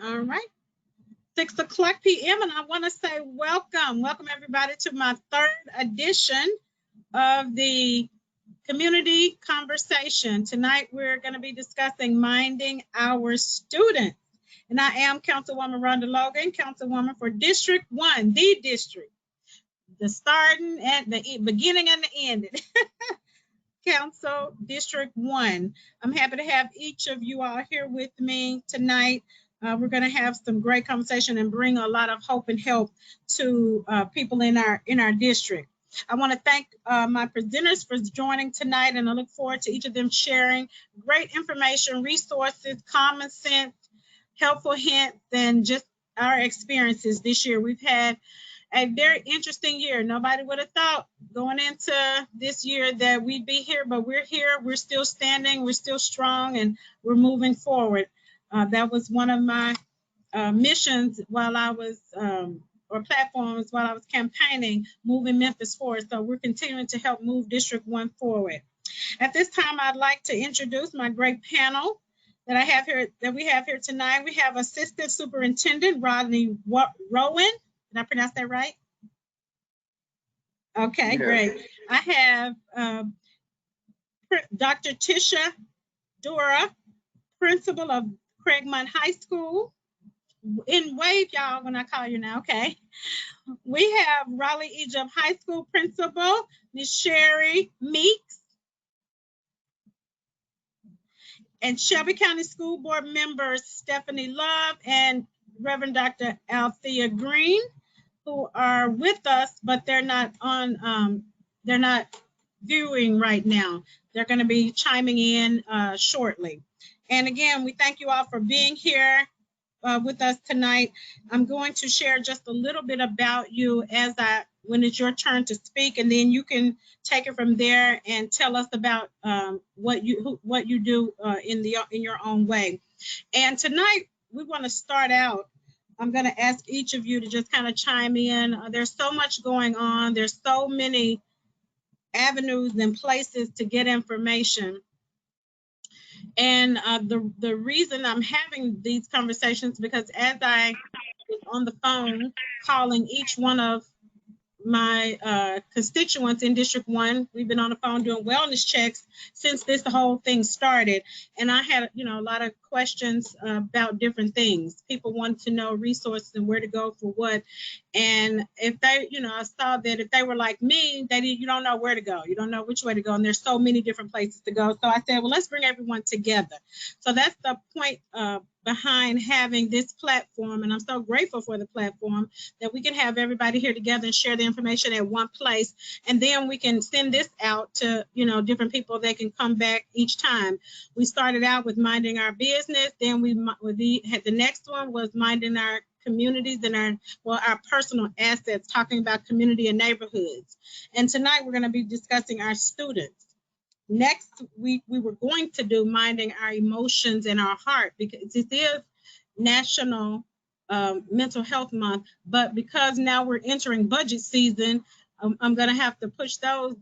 All right, 6 o'clock p.m. and I want to say welcome everybody to my third edition of the community conversation. Tonight we're going to be discussing minding our students. And I am Councilwoman Rhonda Logan, Councilwoman for District 1, the district, the starting and the beginning and the ending. Council District 1. I'm happy to have each of you all here with me tonight. We're going to have some great conversation and bring a lot of hope and help to people in our district. I want to thank my presenters for joining tonight, and I look forward to each of them sharing great information, resources, common sense, helpful hints, and just our experiences this year. We've had a very interesting year. Nobody would have thought going into this year that we'd be here, but we're here. We're still standing. We're still strong, and we're moving forward. That was one of my missions while I was, or platforms while I was campaigning, moving Memphis forward. So we're continuing to help move District 1 forward. At this time, I'd like to introduce my great panel that we have here tonight. We have Assistant Superintendent Rodney Rowan. Did I pronounce that right? Okay, yeah. Great. I have Dr. Tisha Dura, Principal of Craigmont High School. In wave, y'all, when I call you now, okay? We have Raleigh Egypt High School Principal, Ms. Sherry Meeks. And Shelby County School Board members, Stephanie Love and Reverend Dr. Althea Green, who are with us, but they're not on, they're not viewing right now. They're going to be chiming in shortly. And again, we thank you all for being here with us tonight. I'm going to share just a little bit about you when it's your turn to speak, and then you can take it from there and tell us about what you do in your own way. And tonight we want to start out. I'm going to ask each of you to just kind of chime in. There's so much going on. There's so many avenues and places to get information. And the reason I'm having these conversations, because as I was on the phone calling each one of my constituents in District 1, we've been on the phone doing wellness checks since this whole thing started. And I had, a lot of questions about different things. People wanted to know resources and where to go for what. And if they, I saw that if they were like me, you don't know where to go. You don't know which way to go. And there's so many different places to go. So I said, well, let's bring everyone together. So that's the point behind having this platform. And I'm so grateful for the platform that we can have everybody here together and share the information at one place. And then we can send this out to, different people that can come back each time. We started out with minding our business. Then we had the next one was minding our communities and our personal assets, talking about community and neighborhoods. And tonight we're going to be discussing our students. Next week, we were going to do minding our emotions and our heart, because this is National Mental Health Month. But because now we're entering budget season, I'm going to have to push that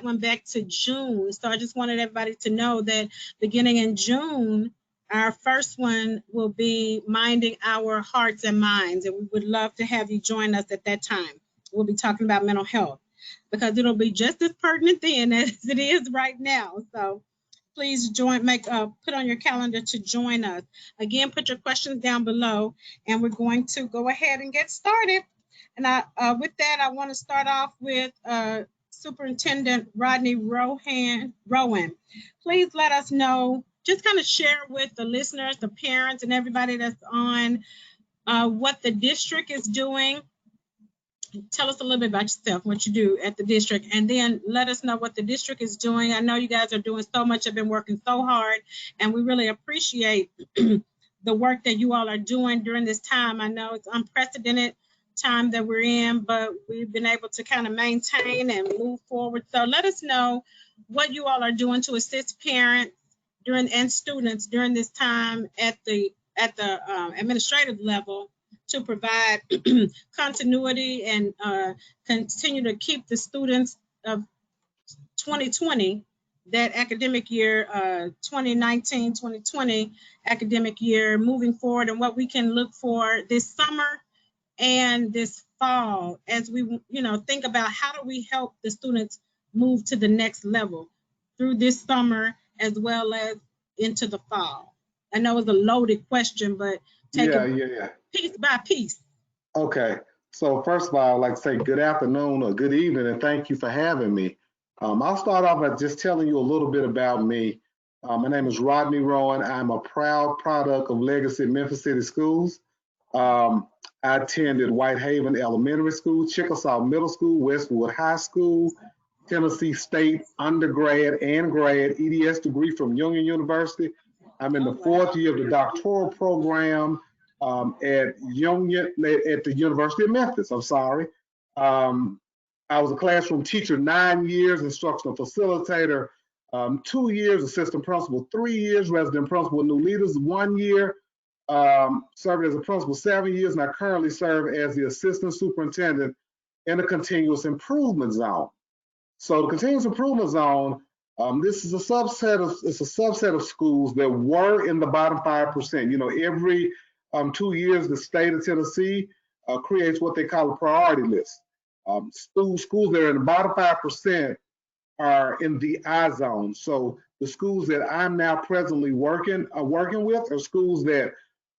one back to June. So I just wanted everybody to know that beginning in June, our first one will be minding our hearts and minds. And we would love to have you join us at that time. We'll be talking about mental health, because it'll be just as pertinent then as it is right now. So please put on your calendar to join us. Again, put your questions down below, and we're going to go ahead and get started. And with that, I want to start off with Superintendent Rodney Rowan. Please let us know, just kind of share with the listeners, the parents, and everybody that's on what the district is doing. Tell us a little bit about yourself, what you do at the district, and then let us know what the district is doing. I know you guys are doing so much, have been working so hard, and we really appreciate the work that you all are doing during this time. I know it's unprecedented time that we're in, but we've been able to kind of maintain and move forward. So let us know what you all are doing to assist parents and students during this time at the administrative level, to provide continuity and continue to keep the students of 2020 that academic year, 2019-2020 academic year, moving forward, and what we can look for this summer and this fall as we, think about how do we help the students move to the next level through this summer as well as into the fall. I know it's a loaded question, but take it piece by piece. Okay. So first of all, I'd like to say good afternoon or good evening, and thank you for having me. I'll start off by just telling you a little bit about me. My name is Rodney Rowan. I'm a proud product of Legacy Memphis City Schools. I attended Whitehaven Elementary School, Chickasaw Middle School, Westwood High School, Tennessee State undergrad and grad EDS degree from Union University. I'm in the fourth year of the doctoral program at the University of Memphis. I'm sorry. I was a classroom teacher 9 years, instructional facilitator 2 years, assistant principal 3 years, resident principal New Leaders 1 year, served as a principal 7 years, and I currently serve as the assistant superintendent in the continuous improvement zone. So the continuous improvement zone, this is a subset of schools that were in the bottom 5%. Every 2 years, the state of Tennessee creates what they call a priority list. Schools that are in the bottom 5% are in the I zone. So the schools that I'm now presently working with are schools that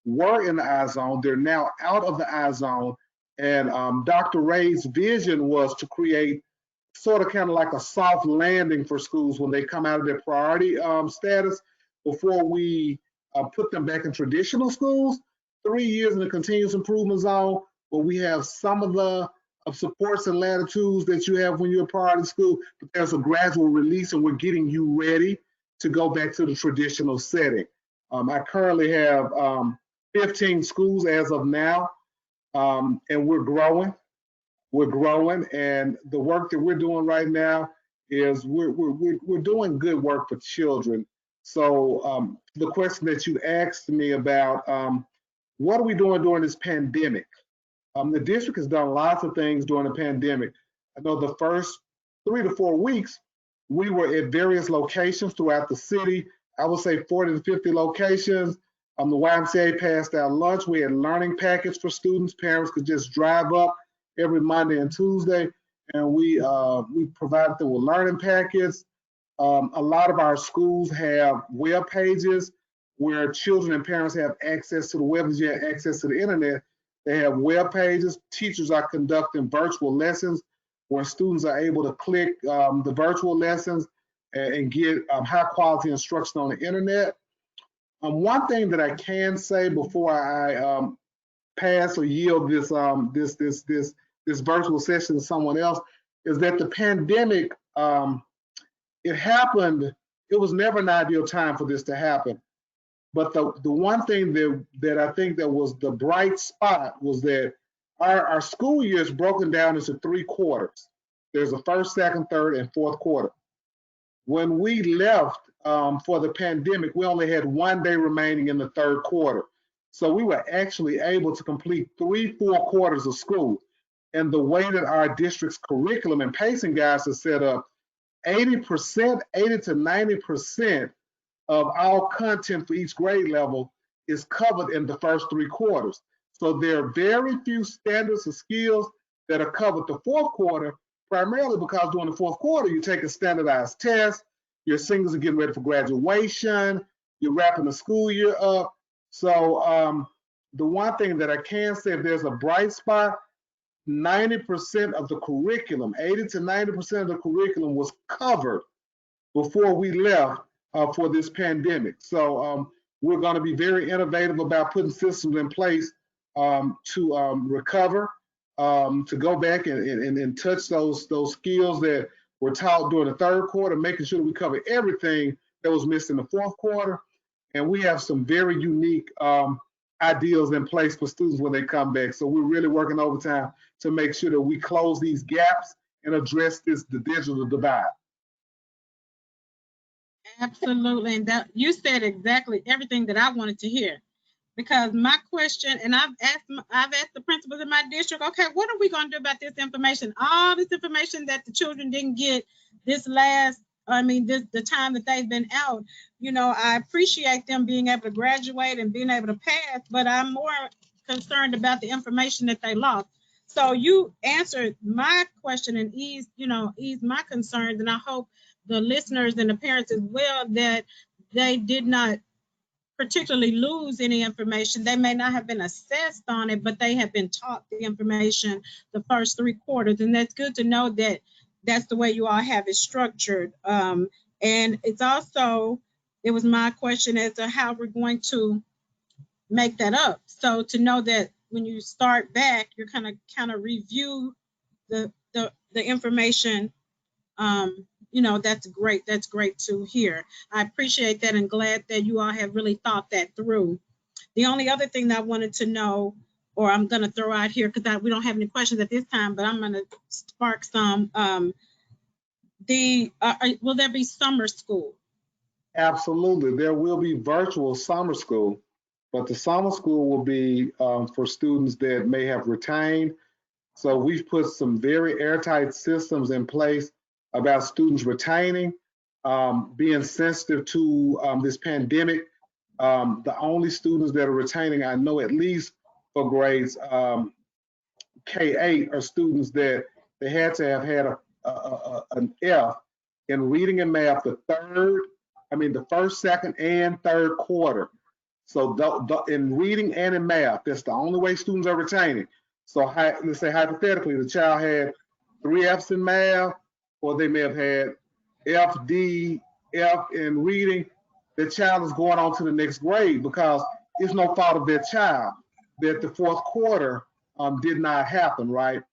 were in the I zone. They're now out of the I zone. And Dr. Ray's vision was to create sort of kind of like a soft landing for schools when they come out of their priority status before we put them back in traditional schools. 3 years in the continuous improvement zone, where we have some of the supports and latitudes that you have when you're a priority school, but there's a gradual release and we're getting you ready to go back to the traditional setting. I currently have 15 schools as of now, and we're growing. We're growing, and the work that we're doing right now is we're doing good work for children. So the question that you asked me about, what are we doing during this pandemic? The district has done lots of things during the pandemic. I know the first 3 to 4 weeks, we were at various locations throughout the city. I would say 40 to 50 locations. The YMCA passed out lunch. We had learning packets for students. Parents could just drive up every Monday and Tuesday, and we provided them with learning packets. A lot of our schools have web pages where children and parents have access to the web, as you have access to the internet. They have web pages. Teachers are conducting virtual lessons where students are able to click the virtual lessons and get high quality instruction on the internet. One thing that I can say before I pass or yield this virtual session to someone else is that the pandemic, it happened. It was never an ideal time for this to happen. But the one thing that I think that was the bright spot was that our school year is broken down into 3 quarters. There's a first, second, third, and fourth quarter. When we left for the pandemic, we only had 1 day remaining in the third quarter. So we were actually able to complete 3 full quarters of school. And the way that our district's curriculum and pacing guides are set up, 80 to 90% of all content for each grade level is covered in the first 3 quarters. So there are very few standards or skills that are covered the fourth quarter, primarily because during the fourth quarter, you take a standardized test, your seniors are getting ready for graduation, you're wrapping the school year up. So the one thing that I can say, if there's a bright spot, 90% of the curriculum, 80 to 90% of the curriculum was covered before we left for this pandemic. So we're going to be very innovative about putting systems in place to recover, to go back and touch those skills that were taught during the third quarter, making sure that we cover everything that was missed in the fourth quarter. And we have some very unique ideals in place for students when they come back. So we're really working overtime to make sure that we close these gaps and address the digital divide. Absolutely, and that you said exactly everything that I wanted to hear. Because my question, and I've asked the principals in my district, okay, what are we going to do about this information? All this information that the children didn't get this last I mean, the time that they've been out, you know, I appreciate them being able to graduate and being able to pass, but I'm more concerned about the information that they lost. So you answered my question and eased my concerns, and I hope the listeners and the parents as well that they did not particularly lose any information. They may not have been assessed on it, but they have been taught the information the first 3 quarters. And that's good to know that that's the way you all have it structured. And it's also, it was my question as to how we're going to make that up. So to know that when you start back, you're kind of review the information. That's great. That's great to hear. I appreciate that and glad that you all have really thought that through. The only other thing that I wanted to know, or I'm going to throw out here because we don't have any questions at this time, but I'm going to spark some. Will there be summer school? Absolutely. There will be virtual summer school, but the summer school will be for students that may have retained. So we've put some very airtight systems in place about students retaining, being sensitive to this pandemic. The only students that are retaining, I know at least for grades K-8, are students that they had to have had an F in reading and math the first, second, and third quarter. So in reading and in math, that's the only way students are retaining. So let's say hypothetically, the child had 3 Fs in math, or they may have had F, D, F in reading. The child is going on to the next grade because it's no fault of their child that the 4th quarter did not happen, right?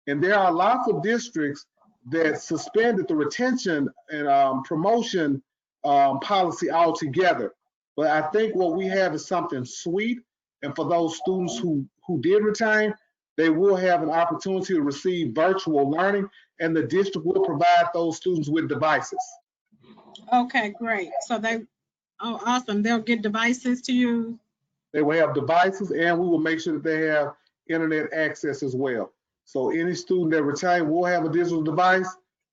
And there are lots of districts that suspended the retention and promotion policy altogether. But I think what we have is something sweet. And for those students who did retain, they will have an opportunity to receive virtual learning, and the district will provide those students with devices. Okay, great. So awesome. They'll get devices to use. They will have devices, and we will make sure that they have internet access as well. So any student that retains will have a digital device,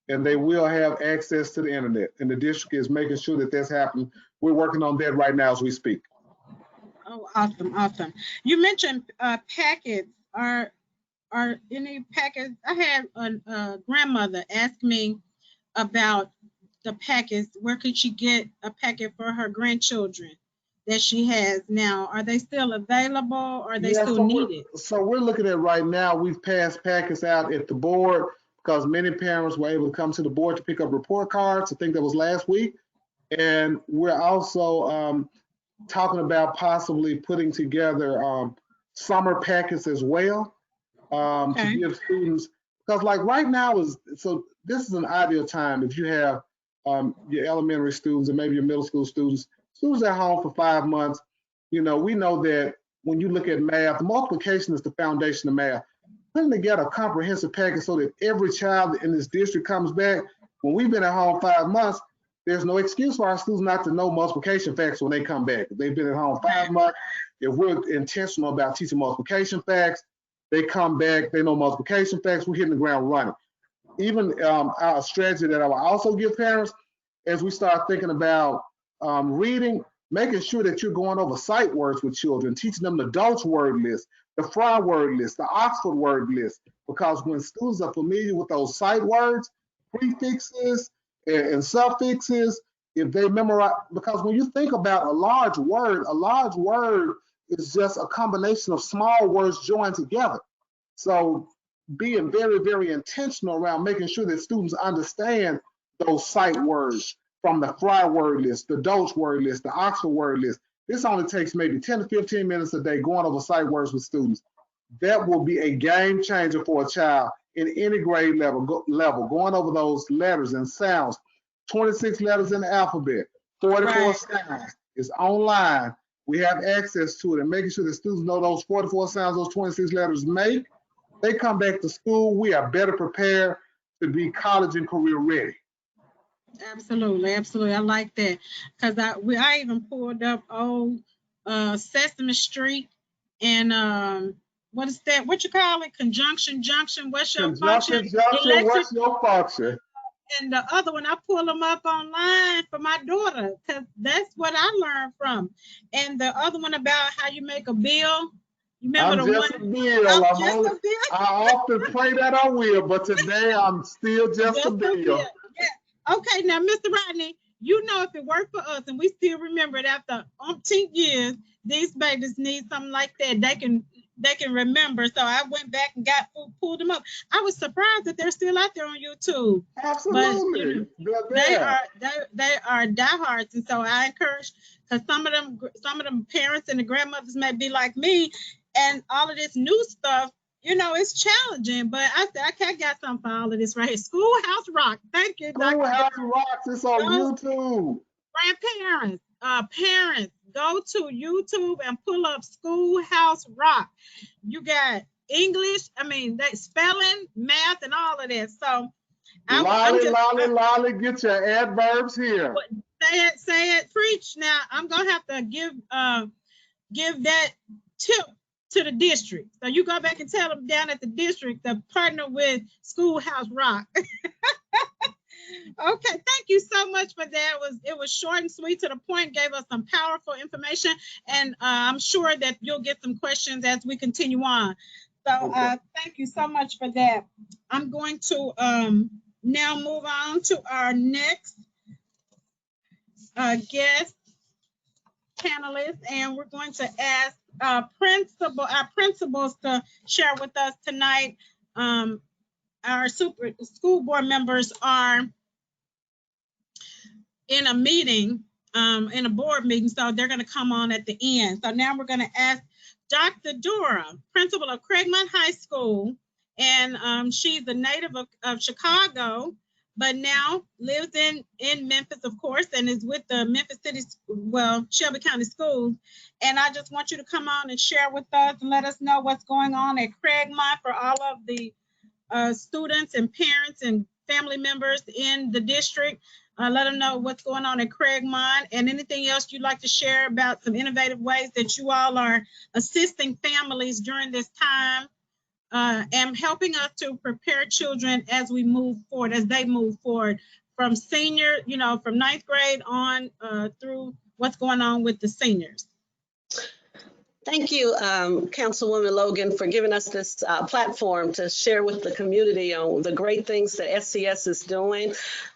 and they will have access to the internet. And the district is making sure that that's happening. We're working on that right now as we speak. Oh, awesome, awesome. You mentioned packets. Are any packets? I had a grandmother ask me about the packets. Where could she get a packet for her grandchildren that she has now? Are they still available, or are they still needed? So we're looking at right now, we've passed packets out at the board because many parents were able to come to the board to pick up report cards. I think that was last week. And we're also talking about possibly putting together summer packets as well to give students, because like right now this is an ideal time if you have your elementary students and maybe your middle school students at home for 5 months. We know that when you look at math, multiplication is the foundation of math. Putting together a comprehensive package so that every child in this district comes back. When we've been at home 5 months, there's no excuse for our students not to know multiplication facts when they come back. If they've been at home 5 months, if we're intentional about teaching multiplication facts, they come back, they know multiplication facts, we're hitting the ground running. Even our strategy that I will also give parents as we start thinking about reading, making sure that you're going over sight words with children, teaching them the Dolch word list, the Fry word list, the Oxford word list, because when students are familiar with those sight words, prefixes, and suffixes, if they memorize, because when you think about a large word is just a combination of small words joined together. So being very, very intentional around making sure that students understand those sight words from the Fry word list, the Dolch word list, the Oxford word list. This only takes maybe 10 to 15 minutes a day going over sight words with students. That will be a game changer for a child in any grade level, going over those letters and sounds. 26 letters in the alphabet, 44 sounds. It's online. We have access to it, and making sure that students know those 44 sounds those 26 letters make. They come back to school, we are better prepared to be college and career ready. Absolutely, absolutely. I like that, because I even pulled up old Sesame Street and what is that? What you call it? Conjunction, junction. What's your function? Junction, what's your function? And the other one, I pull them up online for my daughter because that's what I learned from. And the other one about how you make a bill. You remember I'm the just one? a bill. I'm I'm just only. a bill. I often pray that I will, but today I'm still just Just a a bill. bill. Yeah. Okay, now, Mr. Rodney, you know if it worked for us and we still remember it after umpteen years, these babies need something like that. They can remember. So I went back and pulled them up. I was surprised that they're still out there on YouTube. But you know, Absolutely. They're there. they are diehards, and so I encourage, because some of them parents and the grandmothers may be like me, and all of this new stuff, you know, it's challenging. But I said, I got something for all of this right here. Schoolhouse Rock. Thank you, Dr. Schoolhouse Rocks. It's on Go, YouTube. grandparents, parents, go to YouTube and pull up Schoolhouse Rock. You got English, I mean, they spelling, math, and all of that. So I'm Lolly, just lolly, lolly. Get your adverbs here. say it, preach. Now I'm gonna have to give that tip to the district. So you go back and tell them down at the district to partner with Schoolhouse Rock. Okay, thank you so much for that. It was short and sweet to the point, gave us some powerful information, and I'm sure that you'll get some questions as we continue on. So thank you so much for that. I'm going to now move on to our next guest panelist, and we're going to ask our principals to share with us tonight. Our school board members are in a meeting, in a board meeting, so they're going to come on at the end. So now we're going to ask Dr. Dora, principal of Craigmont High School, and she's a native of Chicago, but now lives in Memphis, of course, and is with the Memphis City, Shelby County Schools. And I just want you to come on and share with us and let us know what's going on at Craigmont for all of the students and parents and family members in the district. Let them know what's going on at Craigmont and anything else you'd like to share about some innovative ways that you all are assisting families during this time and helping us to prepare children as we move forward, as they move forward from senior, from ninth grade on through what's going on with the seniors. Thank you, Councilwoman Logan, for giving us this platform to share with the community on the great things that SCS is doing.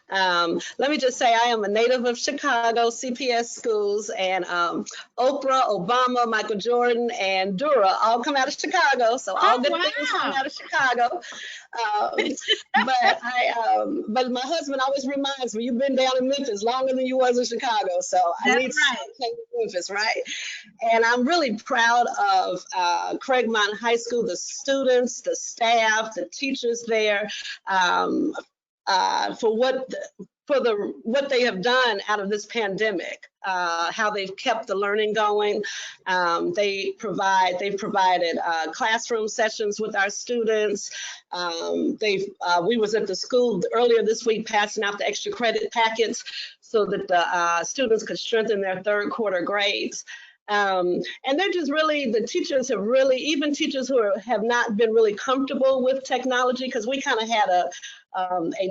Let me just say I am a native of Chicago, CPS schools, and Oprah, Obama, Michael Jordan, and Dura all come out of Chicago. So all good things come out of Chicago. But my husband always reminds me, you've been down in Memphis longer than you was in Chicago. So I need something in Memphis, right? And I'm really proud of Craigmont High School, the students, the staff, the teachers there, for what they have done out of this pandemic, how they've kept the learning going. They've provided classroom sessions with our students. We was at the school earlier this week passing out the extra credit packets so that the students could strengthen their third quarter grades. And they're just really, the teachers have really, even teachers who have not been really comfortable with technology, because we kind of had a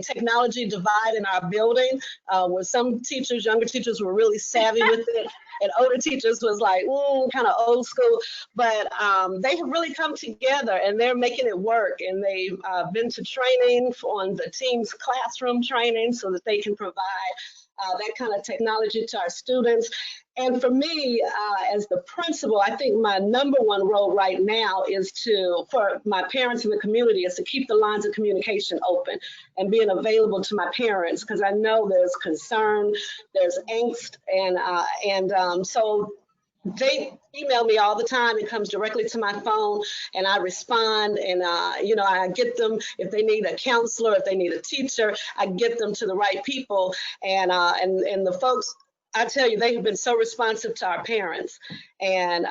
technology divide in our building, where some teachers, younger teachers, were really savvy with it, and older teachers was like, kind of old school. But they have really come together and they're making it work. And they've been to training on the team's classroom training so that they can provide that kind of technology to our students. And for me, as the principal, I think my number one role right now is for my parents in the community, is to keep the lines of communication open and being available to my parents, because I know there's concern, there's angst, and so they email me all the time. It comes directly to my phone, and I respond. And I get them, if they need a counselor, if they need a teacher, I get them to the right people. And the folks, I tell you, they have been so responsive to our parents, and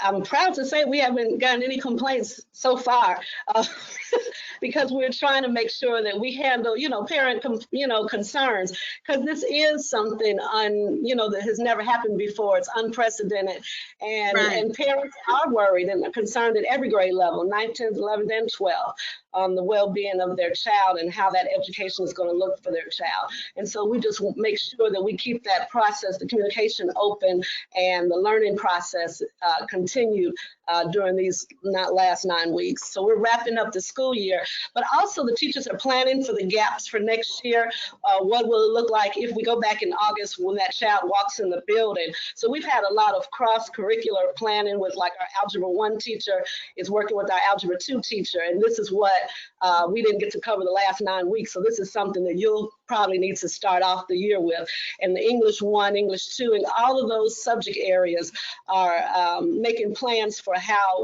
I'm proud to say we haven't gotten any complaints so far, because we're trying to make sure that we handle, parent, concerns, because this is something that has never happened before. It's unprecedented, and Right. and parents are worried and are concerned at every grade level, 9th, 10th, 11th, and 12th, on the well-being of their child and how that education is going to look for their child. And so we just make sure that we keep that process, the communication open, and the learning process continued during these last 9 weeks. So we're wrapping up the school year, but also the teachers are planning for the gaps for next year. What will it look like if we go back in August when that child walks in the building? So we've had a lot of cross-curricular planning with, like, our Algebra 1 teacher is working with our Algebra 2 teacher, and this is what we didn't get to cover the last 9 weeks. So this is something that you'll probably need to start off the year with. And the English 1, English 2, and all of those subject areas are making plans for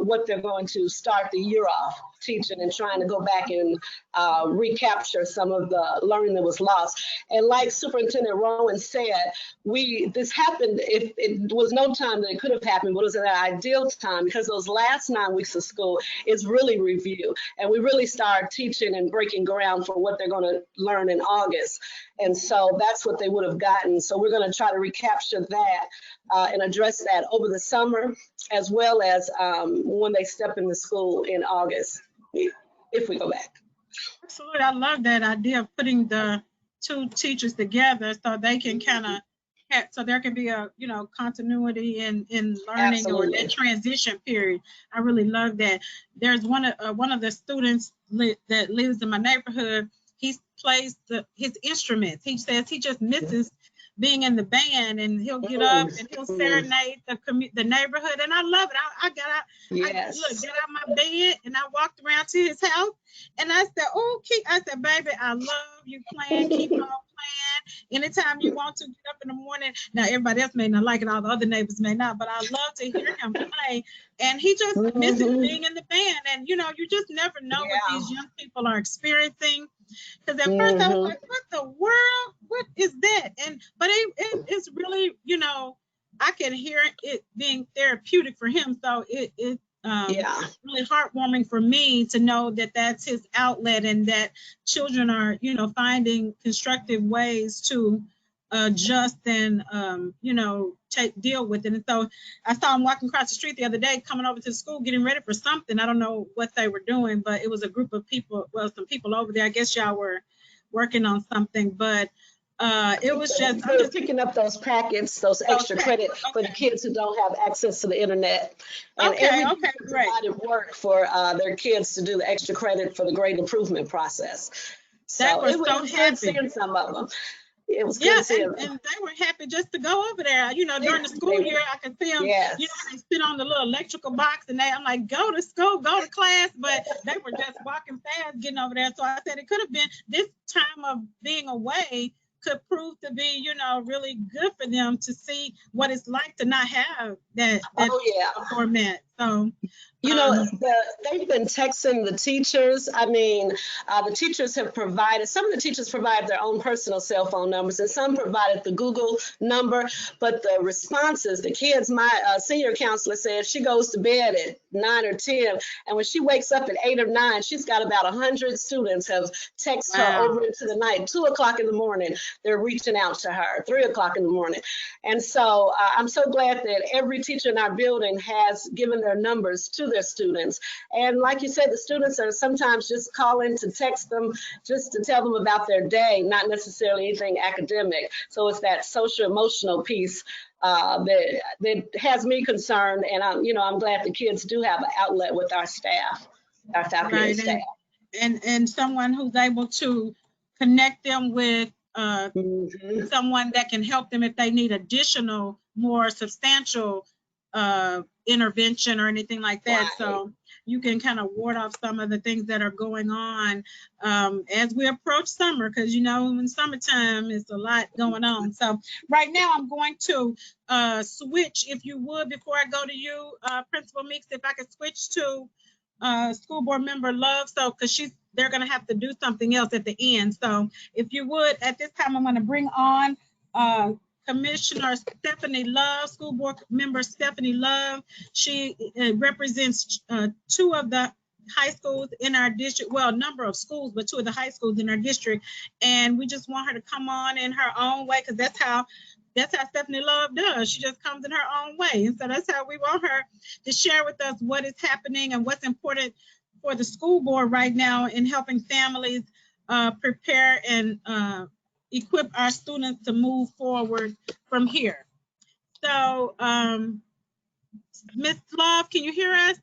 what they're going to start the year off teaching, and trying to go back and recapture some of the learning that was lost. And like Superintendent Rowan said, this happened, it was no time that it could have happened, but it was an ideal time, because those last 9 weeks of school is really review. And we really start teaching and breaking ground for what they're going to learn in August. And so that's what they would have gotten. So we're going to try to recapture that and address that over the summer, as well as when they step into school in August, if we go back. Absolutely. I love that idea of putting the two teachers together so they can kind of so there can be a continuity in learning. Absolutely. Or that transition period. I really love that. There's one of the students that lives in my neighborhood. He plays his instruments. He says he just misses being in the band, and he'll get up and he'll serenade the neighborhood, and I love it. I got out, yes. Got out my bed, and I walked around to his house, and I said, I said, baby, I love you playing. Keep on playing. Anytime you want to, get up in the morning. Now everybody else may not like it, all the other neighbors may not, but I love to hear him play. And he just misses being in the band, and you just never know what these young people are experiencing. Because at first I was like, what the world? What is that? But it's really, I can hear it being therapeutic for him. So it's really heartwarming for me to know that that's his outlet, and that children are, finding constructive ways to adjust and, deal with it. And so I saw him walking across the street the other day, coming over to the school, getting ready for something. I don't know what they were doing, but it was a group of people, some people over there. I guess y'all were working on something, but it was just picking up those packets, those extra credit for the kids who don't have access to the internet. And provided work for their kids to do the extra credit for the grade improvement process. So it was good seeing some of them. It was good to see them. And they were happy just to go over there. During the school year, I could see them, they sit on the little electrical box, and I'm like, go to school, go to class, but they were just walking fast, getting over there. So I said it could have been this time of being away could prove to be, really good for them to see what it's like to not have that format. So, they've been texting the teachers. I mean, the teachers have provided, some of the teachers provide their own personal cell phone numbers, and some provided the Google number, but the responses, the kids, my senior counselor said she goes to bed at 9 or 10, and when she wakes up at 8 or 9, she's got about 100 students have texted her over into the night. 2 o'clock in the morning, they're reaching out to her, 3 o'clock in the morning. And so I'm so glad that every teacher in our building has given their numbers to their students. And like you said, the students are sometimes just calling to text them, just to tell them about their day, not necessarily anything academic. So it's that social emotional piece that has me concerned. And I'm glad the kids do have an outlet with our staff, our faculty and staff. And someone who's able to connect them with someone that can help them if they need additional, more substantial intervention or anything like that. Right. So you can kind of ward off some of the things that are going on as we approach summer, because in summertime it's a lot going on. So right now I'm going to switch, if you would, before I go to you, Principal Meeks, if I could switch to School Board Member Love, so because they're going to have to do something else at the end. So if you would, at this time I'm going to bring on Commissioner Stephanie Love, School Board Member Stephanie Love. She represents 2 of the high schools in our district, well, a number of schools, but 2 of the high schools in our district. And we just want her to come on in her own way, because that's how Stephanie Love does. She just comes in her own way. And so that's how we want her to share with us what is happening and what's important for the school board right now in helping families prepare and equip our students to move forward from here. So, Ms. Love, can you hear us?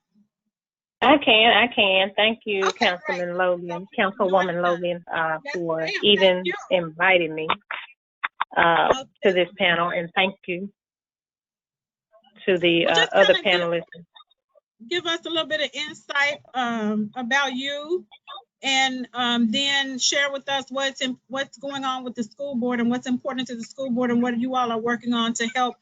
I can. Thank you, okay, Councilman Logan, Councilwoman Logan, for even inviting me to this panel, and thank you to the other panelists. Give us a little bit of insight about you, and then share with us what's going on with the school board and what's important to the school board and what you all are working on to help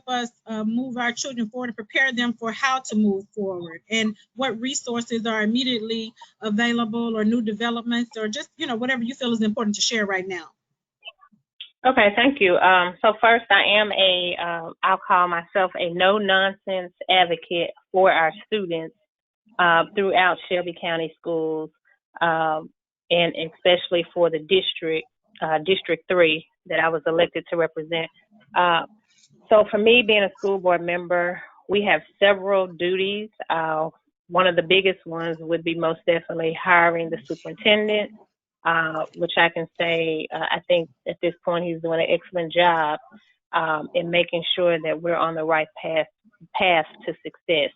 us move our children forward and prepare them for how to move forward, and what resources are immediately available or new developments, or just, whatever you feel is important to share right now. Okay, thank you. So first, I am I'll call myself a no-nonsense advocate for our students throughout Shelby County schools, and especially for the District 3 that I was elected to represent. So for me, being a school board member, we have several duties. One of the biggest ones would be most definitely hiring the superintendent, which I can say, I think at this point he's doing an excellent job in making sure that we're on the right path to success.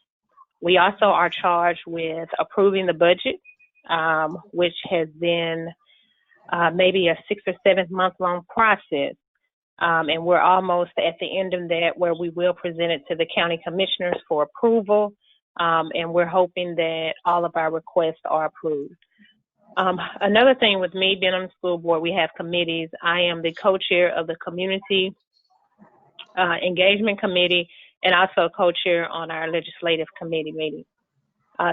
We also are charged with approving the budget, which has been maybe a 6 or 7 month long process. And we're almost at the end of that, where we will present it to the county commissioners for approval. And we're hoping that all of our requests are approved. Another thing with me being on the school board, we have committees. I am the co-chair of the Community Engagement Committee, and also co-chair on our legislative committee meeting.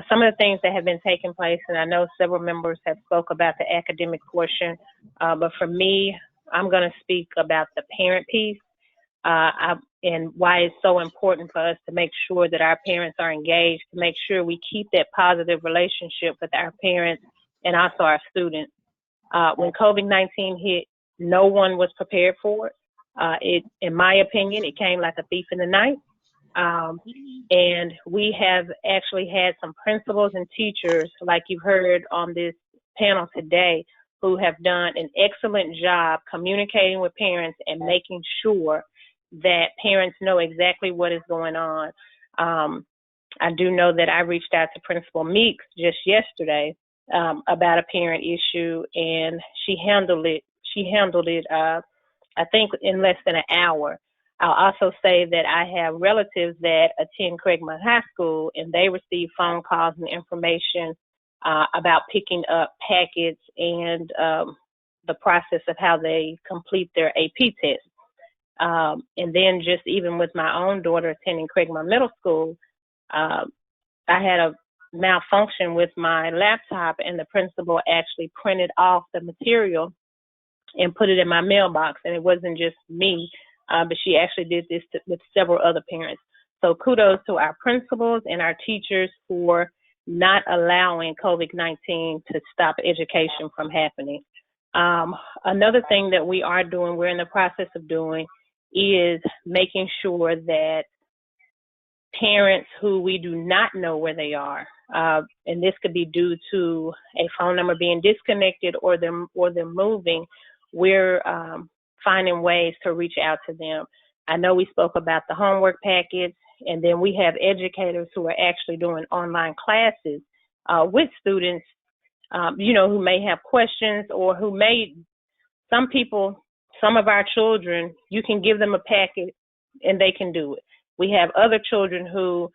Some of the things that have been taking place, and I know several members have spoke about the academic portion, but for me, I'm going to speak about the parent piece and why it's so important for us to make sure that our parents are engaged, to make sure we keep that positive relationship with our parents and also our students. When COVID-19 hit, no one was prepared for it. In my opinion, it came like a thief in the night. And we have actually had some principals and teachers, like you've heard on this panel today, who have done an excellent job communicating with parents and making sure that parents know exactly what is going on. I do know that I reached out to Principal Meeks just yesterday about a parent issue, and she handled it. I think in less than an hour. I'll also say that I have relatives that attend Craigmont High School, and they receive phone calls and information about picking up packets and the process of how they complete their AP test. And then just even with my own daughter attending Craigmont Middle School, I had a malfunction with my laptop, and the principal actually printed off the material and put it in my mailbox. And it wasn't just me, but she actually did this with several other parents. So kudos to our principals and our teachers for not allowing COVID-19 to stop education from happening. Another thing that we are doing, we're in the process of doing, is making sure that parents who we do not know where they are, and this could be due to a phone number being disconnected or them moving, we're finding ways to reach out to them. I know we spoke about the homework packets, and then we have educators who are actually doing online classes with students, who may have questions, or who some of our children, you can give them a packet and they can do it. We have other children who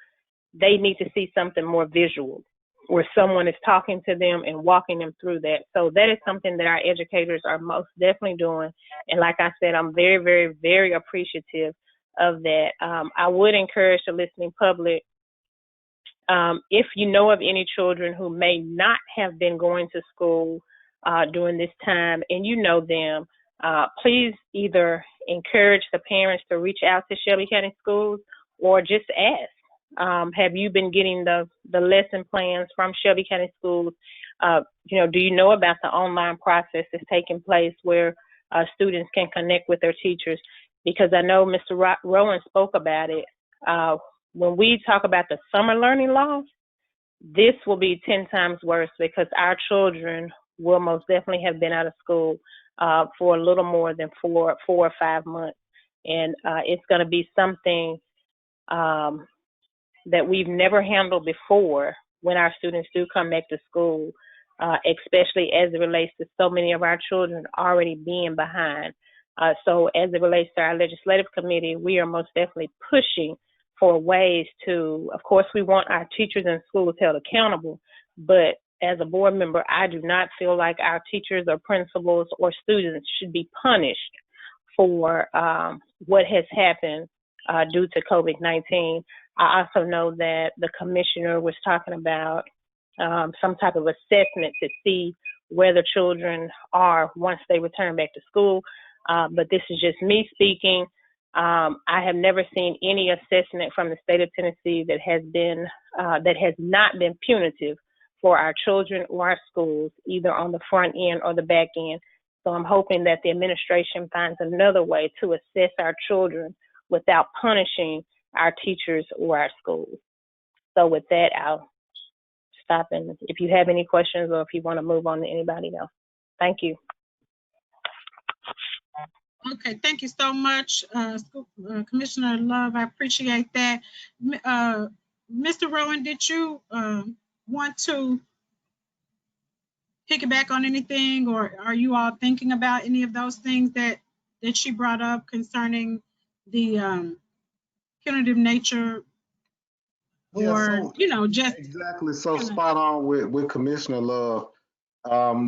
they need to see something more visual, where someone is talking to them and walking them through that. So that is something that our educators are most definitely doing. And like I said, I'm very, very, very appreciative of that. I would encourage the listening public, if you know of any children who may not have been going to school during this time, and you know them, please either encourage the parents to reach out to Shelby County Schools or just ask. Have you been getting the lesson plans from Shelby County Schools? Do you know about the online process that's taking place where students can connect with their teachers? Because I know Mr. Rowan spoke about it. When we talk about the summer learning loss, this will be 10 times worse because our children will most definitely have been out of school for a little more than 4 or 5 months. And it's going to be something that we've never handled before when our students do come back to school, especially as it relates to so many of our children already being behind. So as it relates to our legislative committee, we are most definitely pushing for ways to, of course, we want our teachers and schools held accountable, but as a board member, I do not feel like our teachers or principals or students should be punished for what has happened due to COVID-19. I also know that the commissioner was talking about some type of assessment to see where the children are once they return back to school. But this is just me speaking. I have never seen any assessment from the state of Tennessee that has not been punitive for our children or our schools, either on the front end or the back end. So I'm hoping that the administration finds another way to assess our children without punishing our teachers or our schools. So with that, I'll stop. And if you have any questions or if you want to move on to anybody else, thank you. Okay, thank you so much, Commissioner Love. I appreciate that. Mr. Rowan, did you want to piggyback on anything, or are you all thinking about any of those things that she brought up concerning the punitive nature, or just exactly so spot on with Commissioner Love.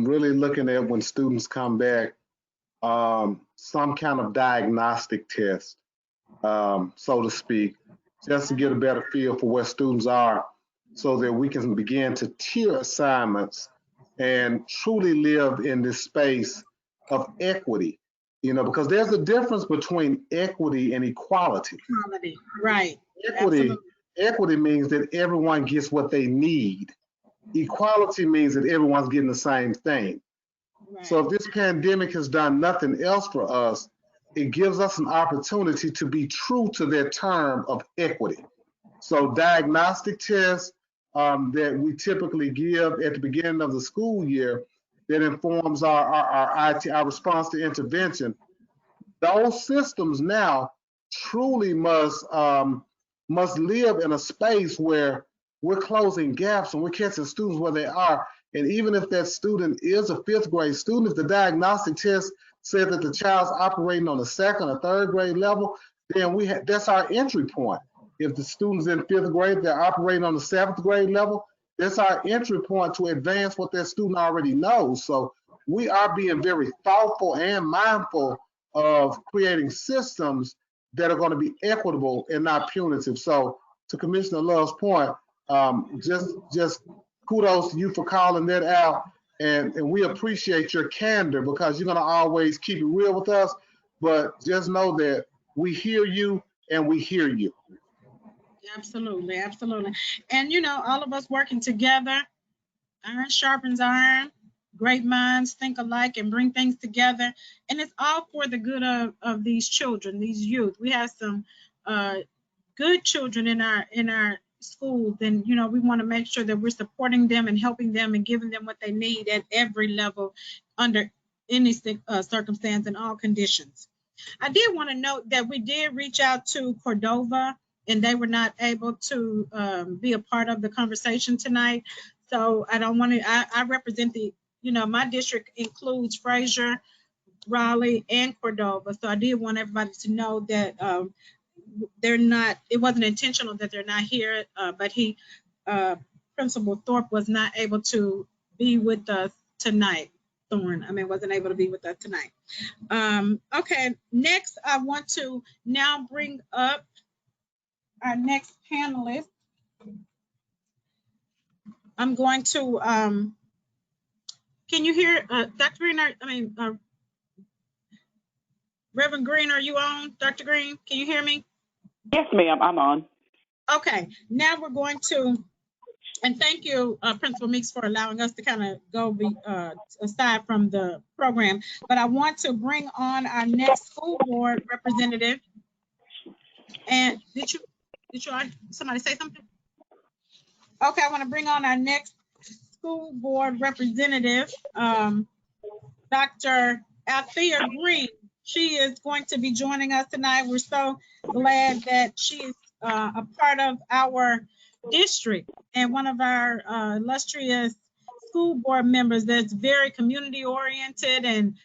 Really looking at when students come back, some kind of diagnostic test, so to speak, just to get a better feel for where students are, so that we can begin to tier assignments and truly live in this space of equity. Because there's a difference between equity and equality. Right. Equity means that everyone gets what they need. Equality means that everyone's getting the same thing. Right. So if this pandemic has done nothing else for us, it gives us an opportunity to be true to that term of equity. So diagnostic tests that we typically give at the beginning of the school year that informs our response to intervention, those systems now truly must live in a space where we're closing gaps and we're catching students where they are. And even if that student is a 5th grade student, if the diagnostic test said that the child's operating on the 2nd or 3rd grade level, then that's our entry point. If the student's in 5th grade, they're operating on the 7th grade level, that's our entry point to advance what that student already knows. So we are being very thoughtful and mindful of creating systems that are going to be equitable and not punitive. So to Commissioner Love's point, just kudos to you for calling that out. And we appreciate your candor, because you're going to always keep it real with us. But just know that we hear you and we hear you. Absolutely, absolutely. And all of us working together, iron sharpens iron, great minds think alike and bring things together. And it's all for the good of these children, these youth. We have some good children in our schools, and we want to make sure that we're supporting them and helping them and giving them what they need at every level, under any circumstance and all conditions. I did want to note that we did reach out to Cordova, and they were not able to be a part of the conversation tonight. So I don't want to, I represent my district includes Fraser, Raleigh, and Cordova. So I did want everybody to know that they're not, it wasn't intentional that they're not here, but Principal Thorpe was not able to be with us tonight. Wasn't able to be with us tonight. Okay, next I want to now bring up our next panelist. I'm going to, can you hear Dr. Reinhardt? Reverend Green, are you on? Dr. Green, can you hear me? Yes, ma'am, I'm on. Okay, now we're going to, and thank you, Principal Meeks, for allowing us to kind of go aside from the program. But I want to bring on our next school board representative. And somebody say something? Okay, I want to bring on our next school board representative, Dr. Althea Green. She is going to be joining us tonight. We're so glad that she is a part of our district and one of our illustrious school board members that's very community oriented and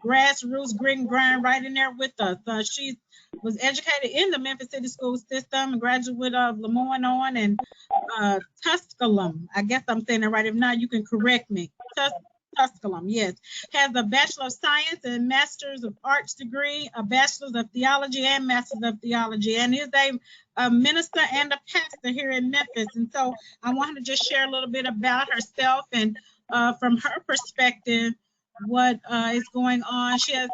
grassroots, grit and grind right in there with us. She was educated in the Memphis City school system, a graduate of Lemoyne and Tusculum. I guess I'm saying it right. If not, you can correct me. Tusculum, yes. Has a Bachelor of Science and Master's of Arts degree, a Bachelor's of Theology and Master's of Theology, and is a minister and a pastor here in Memphis. And so I want her to just share a little bit about herself and from her perspective, what is going on. She has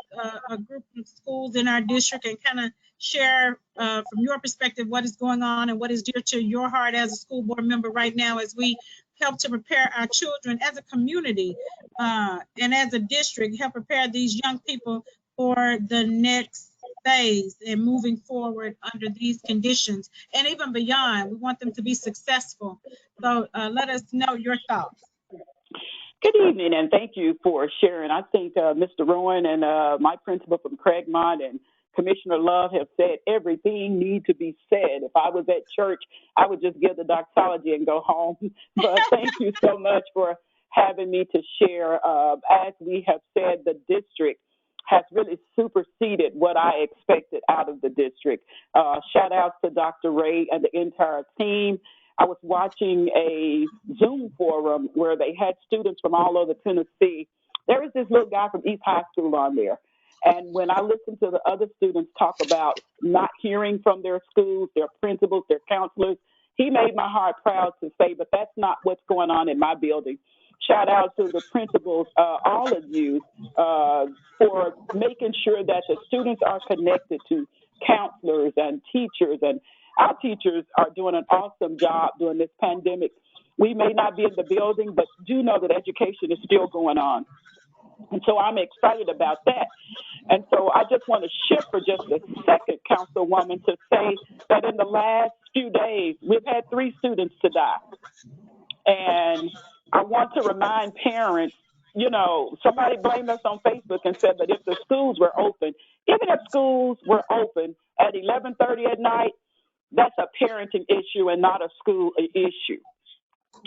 a group of schools in our district and kind of share from your perspective what is going on and what is dear to your heart as a school board member right now as we help to prepare our children as a community and as a district, help prepare these young people for the next phase and moving forward under these conditions and even beyond. We want them to be successful. So let us know your thoughts. Good evening, and thank you for sharing. I think Mr. Rowan and my principal from Craigmont and Commissioner Love have said everything needs to be said. If I was at church, I would just give the doxology and go home. But thank you so much for having me to share. As we have said, the district has really superseded what I expected out of the district. Shout out to Dr. Ray and the entire team. I was watching a Zoom forum where they had students from all over Tennessee. There was this little guy from East High School on there. And when I listened to the other students talk about not hearing from their schools, their principals, their counselors, he made my heart proud to say, but that's not what's going on in my building. Shout out to the principals, all of you, for making sure that the students are connected to counselors and teachers. And our teachers are doing an awesome job during this pandemic. We may not be in the building, but do know that education is still going on. And so I'm excited about that. And so I just want to shift for just a second, Councilwoman, to say that in the last few days, we've had 3 students to die. And I want to remind parents, you know, somebody blamed us on Facebook and said that if the schools were open, even if schools were open at 11:30 at night, that's a parenting issue and not a school issue.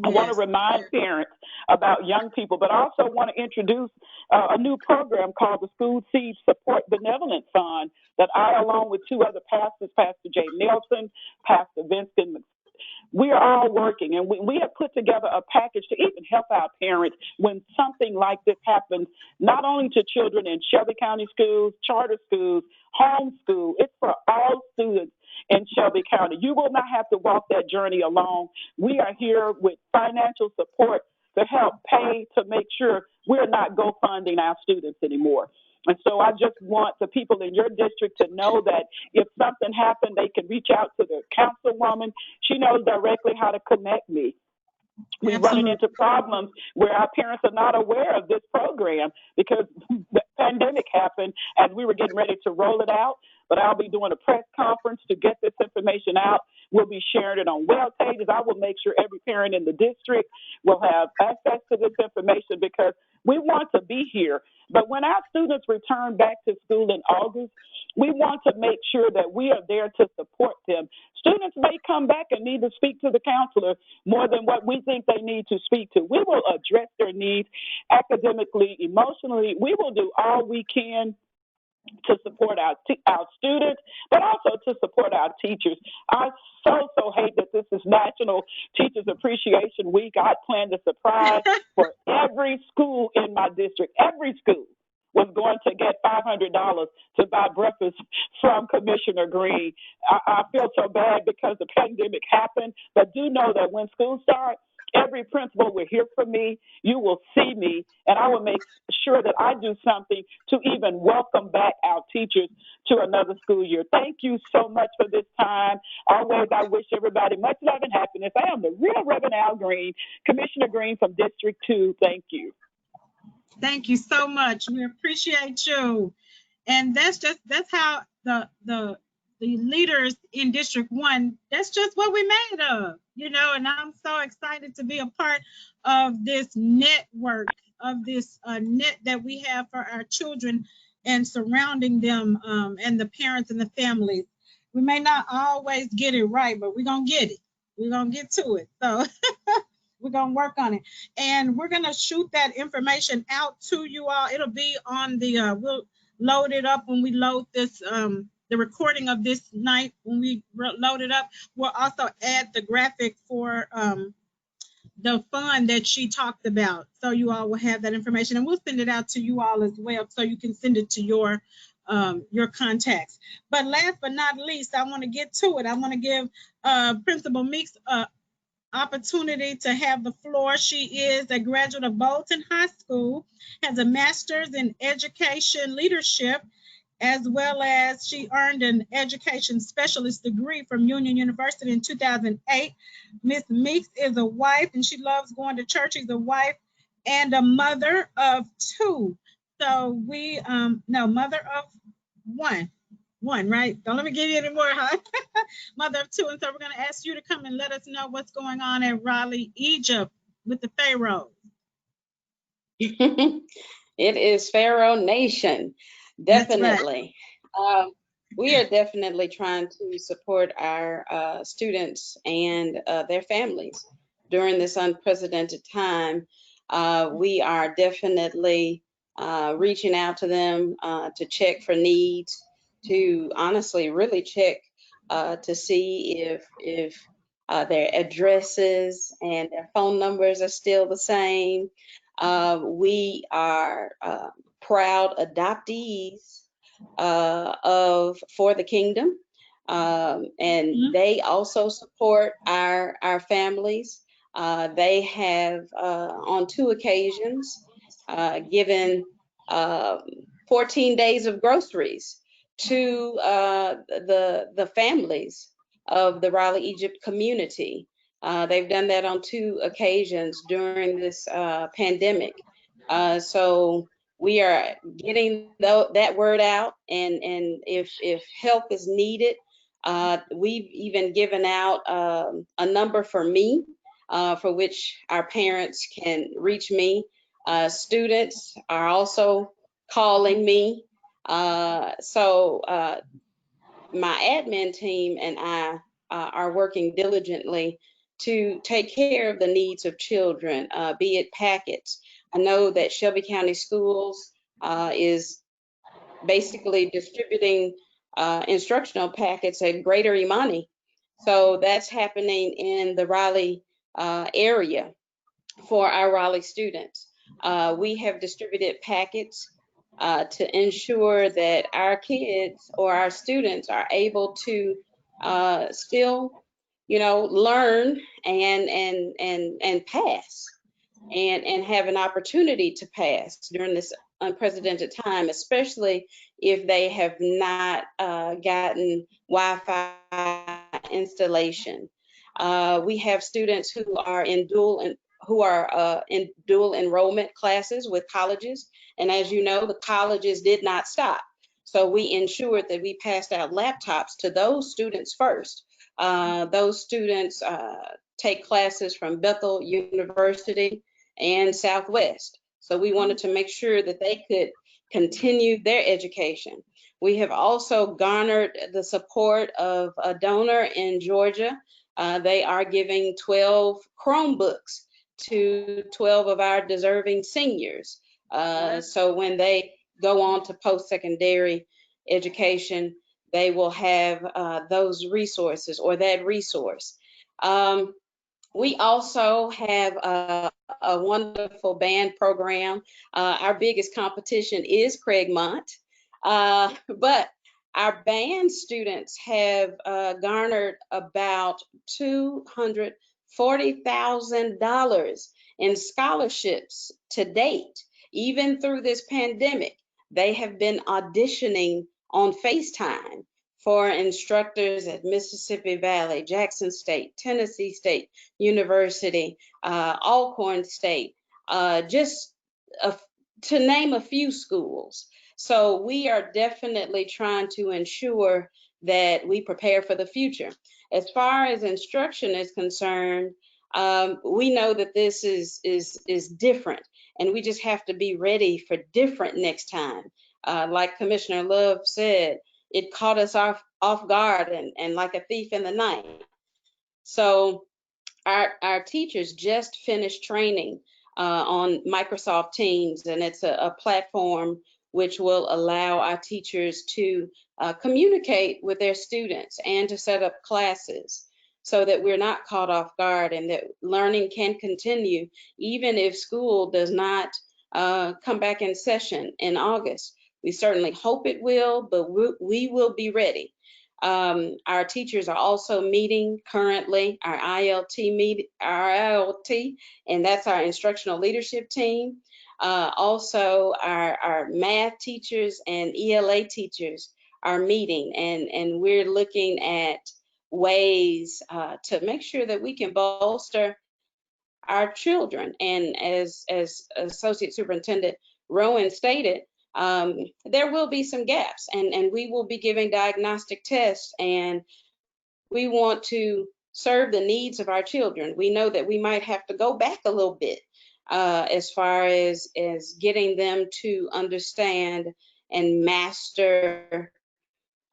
I want to remind parents about young people, but I also want to introduce a new program called the School Seed Support Benevolent Fund that I, along with 2 other pastors, Pastor Jay Nelson, Pastor Vincent, we are all working, and we have put together a package to even help our parents when something like this happens, not only to children in Shelby County schools, charter schools, homeschool. It's for all students in Shelby County. You will not have to walk that journey alone. We are here with financial support to help pay to make sure we're not GoFunding our students anymore. And so I just want the people in your district to know that if something happened, they can reach out to the councilwoman. She knows directly how to connect me. We're running into problems where our parents are not aware of this program because the pandemic happened and we were getting ready to roll it out. But I'll be doing a press conference to get this information out. We'll be sharing it on web pages. I will make sure every parent in the district will have access to this information because we want to be here. But when our students return back to school in August, we want to make sure that we are there to support them. Students may come back and need to speak to the counselor more than what we think they need to speak to. We will address their needs academically, emotionally. We will do all we can to support our students, but also to support our teachers. I so hate that this is National Teachers Appreciation Week. I planned a surprise for every school in my district. Every school was going to get $500 to buy breakfast from Commissioner Green. I feel so bad because the pandemic happened, but do know that when school starts, Every principal will hear from me. You will see me, and I will make sure that I do something to even welcome back our teachers to another school year. Thank you so much for this time. Always, I wish everybody much love and happiness. I am the real Reverend Al Green, Commissioner Green from District 2. Thank you. Thank you so much. We appreciate you. And that's how the leaders in District 1, that's just what we made of, you know, and I'm so excited to be a part of this network, of this net that we have for our children and surrounding them, and the parents and the families. We may not always get it right, but we're going to get it. We're going to get to it. So we're going to work on it. And we're going to shoot that information out to you all. It'll be on the, we'll load it up when we load this, the recording of this night. When we load it up, we'll also add the graphic for the fund that she talked about. So you all will have that information, and we'll send it out to you all as well, so you can send it to your contacts. But last but not least, I want to get to it. I want to give Principal Meeks opportunity to have the floor. She is a graduate of Bolton High School, has a master's in education leadership, as well as she earned an education specialist degree from Union University in 2008. Ms. Meeks is a wife, and she loves going to church. She's a wife and a mother of two. So we, no, mother of one, right? Don't let me give you any more, huh? Mother of two. And so we're going to ask you to come and let us know what's going on at Raleigh, Egypt with the Pharaohs. It is Pharaoh Nation, definitely. Right. We are definitely trying to support our students and their families during this unprecedented time. We are definitely reaching out to them to check for needs, to honestly really check to see if their addresses and their phone numbers are still the same. We are proud adoptees for the Kingdom, and they also support our families. They have on 2 occasions given 14 days of groceries to the families of the Raleigh, Egypt community. They've done that on 2 occasions during this pandemic. So we are getting that word out, and if help is needed, we've even given out a number for me, for which our parents can reach me. Students are also calling me. So my admin team and I are working diligently to take care of the needs of children, be it packets. I know that Shelby County Schools is basically distributing instructional packets at Greater Imani. So that's happening in the Raleigh area for our Raleigh students. We have distributed packets to ensure that our kids or our students are able to still, learn and pass and have an opportunity to pass during this unprecedented time, especially if they have not gotten Wi-Fi installation. We have students who are in dual enrollment classes with colleges, and as you know, the colleges did not stop. So we ensured that we passed out laptops to those students first. Those students take classes from Bethel University and Southwest. So we wanted to make sure that they could continue their education. We have also garnered the support of a donor in Georgia. They are giving 12 Chromebooks to 12 of our deserving seniors. So when they go on to post-secondary education, they will have those resources or that resource. We also have a wonderful band program. Our biggest competition is Craigmont, but our band students have garnered about $250,000 $40,000 in scholarships to date. Even through this pandemic, they have been auditioning on FaceTime for instructors at Mississippi Valley, Jackson State, Tennessee State University, Alcorn State, just to name a few schools. So we are definitely trying to ensure that we prepare for the future. As far as instruction is concerned, we know that this is different, and we just have to be ready for different next time. Like Commissioner Love said, it caught us off guard and like a thief in the night. So our teachers just finished training on Microsoft Teams, and it's a platform which will allow our teachers to communicate with their students and to set up classes so that we're not caught off guard and that learning can continue even if school does not come back in session in August. We certainly hope it will, but we will be ready. Our teachers are also meeting currently, our ILT, and that's our instructional leadership team. Also, our math teachers and ELA teachers are meeting, and we're looking at ways to make sure that we can bolster our children. And as Associate Superintendent Rowan stated, there will be some gaps, and we will be giving diagnostic tests, and we want to serve the needs of our children. We know that we might have to go back a little bit as far as getting them to understand and master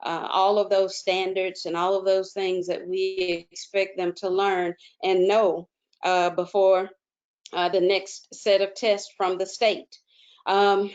all of those standards and all of those things that we expect them to learn and know before the next set of tests from the state.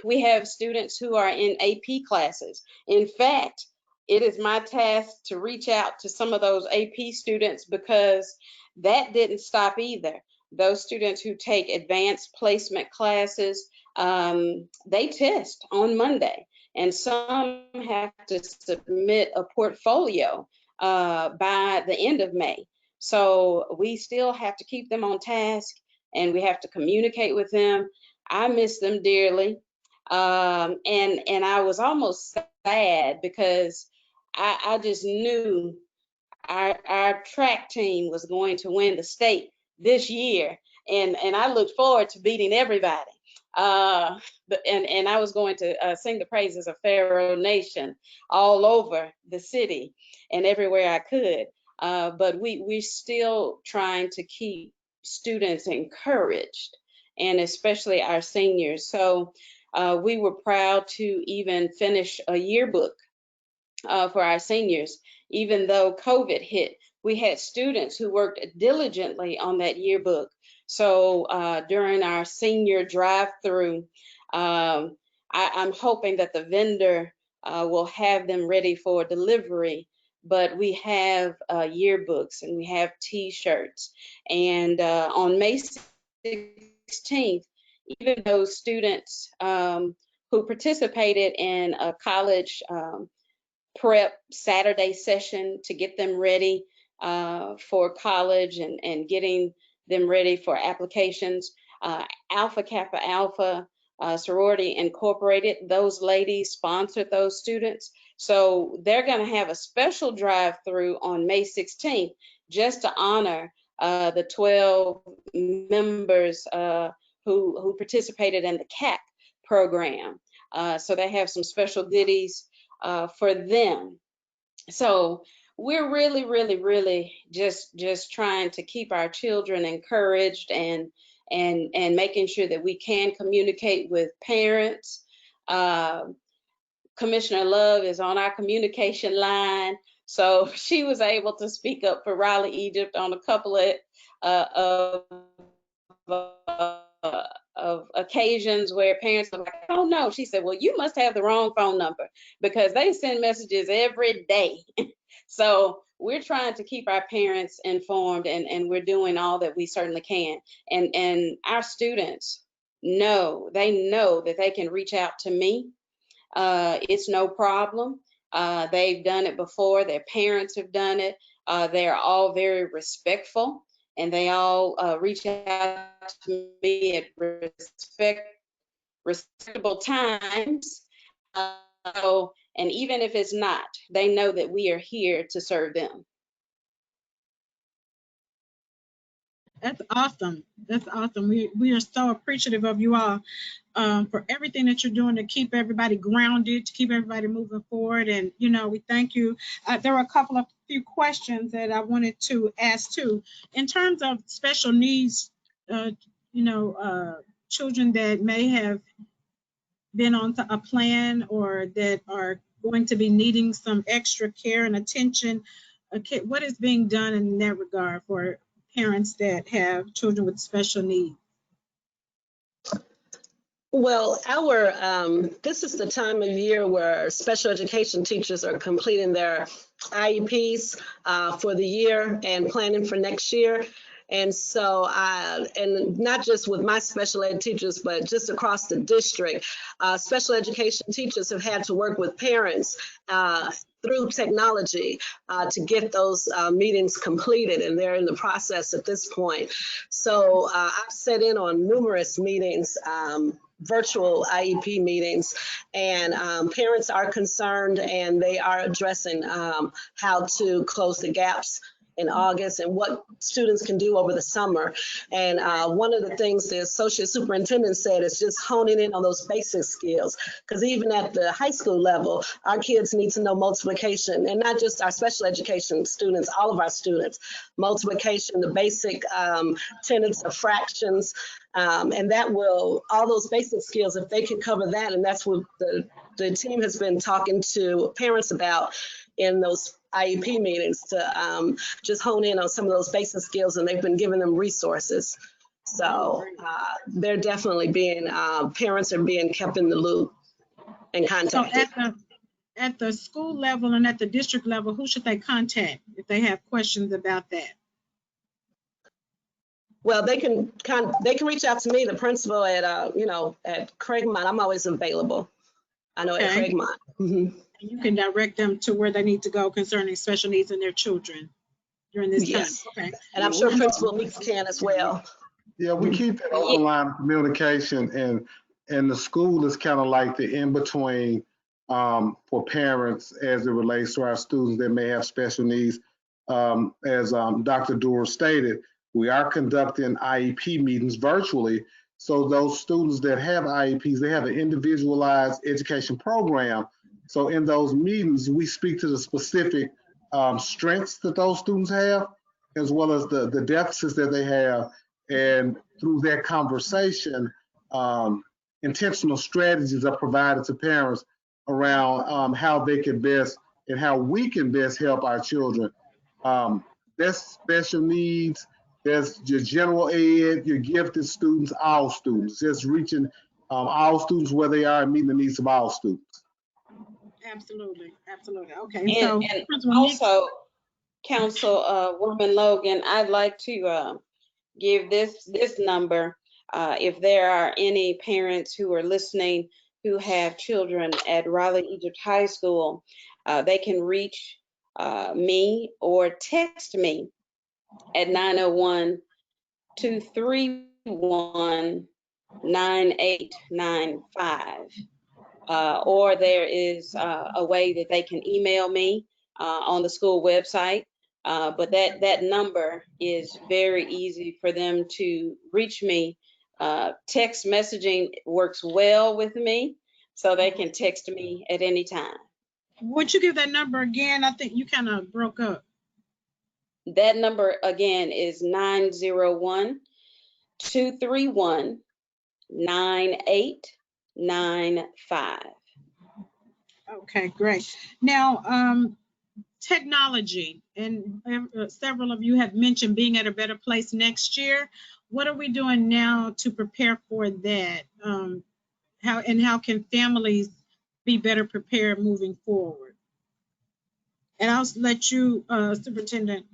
We have students who are in AP classes. In fact, it is my task to reach out to some of those AP students because that didn't stop either. Those students who take advanced placement classes, they test on Monday, and some have to submit a portfolio by the end of May. So we still have to keep them on task, and we have to communicate with them. I miss them dearly. And I was sad because I just knew our track team was going to win the state this year. And I looked forward to beating everybody. And I was going to sing the praises of Pharaoh Nation all over the city and everywhere I could. But we're still trying to keep students encouraged, and especially our seniors. So we were proud to even finish a yearbook for our seniors. Even though COVID hit, we had students who worked diligently on that yearbook. So during our senior drive-through, I'm hoping that the vendor will have them ready for delivery. But we have yearbooks and we have T-shirts. And on May 16th, even those students who participated in a college prep Saturday session to get them ready for college and getting them ready for applications, Alpha Kappa Alpha Sorority Incorporated, those ladies sponsored those students. So they're going to have a special drive-through on May 16th just to honor the 12 members who participated in the CAP program. So they have some special goodies for them. So we're really just trying to keep our children encouraged and making sure that we can communicate with parents. Commissioner Love is on our communication line, so she was able to speak up for Raleigh, Egypt on a couple of occasions where parents are like, oh no, she said, well, you must have the wrong phone number because they send messages every day. So we're trying to keep our parents informed, and we're doing all that we certainly can. And our students know that they can reach out to me. It's no problem. They've done it before. Their parents have done it. They're all very respectful. and they all reach out to me at respectable times. And even if it's not, they know that we are here to serve them. That's awesome. That's awesome. We are so appreciative of you all for everything that you're doing to keep everybody grounded, to keep everybody moving forward. And, we thank you. There were a few questions that I wanted to ask too. In terms of special needs, children that may have been on a plan or that are going to be needing some extra care and attention, what is being done in that regard for parents that have children with special needs? Well, this is the time of year where special education teachers are completing their IEPs for the year and planning for next year. And so, and not just with my special ed teachers, but just across the district, special education teachers have had to work with parents through technology to get those meetings completed, and they're in the process at this point. So I've sat in on numerous meetings, virtual IEP meetings, and parents are concerned, and they are addressing how to close the gaps in August and what students can do over the summer. And one of the things the associate superintendent said is just honing in on those basic skills, because even at the high school level, our kids need to know multiplication, and not just our special education students, all of our students, multiplication, the basic tenets of fractions, and that will, all those basic skills, if they can cover that, and that's what the team has been talking to parents about in those IEP meetings, to just hone in on some of those basic skills, and they've been giving them resources. So they're definitely being, parents are being kept in the loop and contacted. So at the school level and at the district level, who should they contact if they have questions about that? Well, they can reach out to me, the principal at at Craigmont. I'm always available. I know at Craigmont. Mm-hmm. You can direct them to where they need to go concerning special needs in their children during this time. Okay. And I'm sure Principal Meeks can as well. Yeah, we keep that open line of communication, and the school is kind of like the in-between for parents as it relates to our students that may have special needs. As Dr. Doer stated, we are conducting IEP meetings virtually. So those students that have IEPs, they have an individualized education program. So in those meetings, we speak to the specific strengths that those students have, as well as the deficits that they have. And through that conversation, intentional strategies are provided to parents around how they can best and how we can best help our children. That's special needs, that's your general ed, your gifted students, all students, just reaching all students where they are and meeting the needs of all students. Absolutely, absolutely. Okay. And also, Councilwoman Logan, I'd like to give this number. If there are any parents who are listening who have children at Raleigh Egypt High School, they can reach me or text me at 901-231-9895. Or there is a way that they can email me on the school website. But that number is very easy for them to reach me. Text messaging works well with me, so they can text me at any time. Would you give that number again? I think you kind of broke up. That number again is 901-231-9895. Okay, great. Now, technology, and several of you have mentioned being at a better place next year. What are we doing now to prepare for that? How can families be better prepared moving forward? And I'll let you, Assistant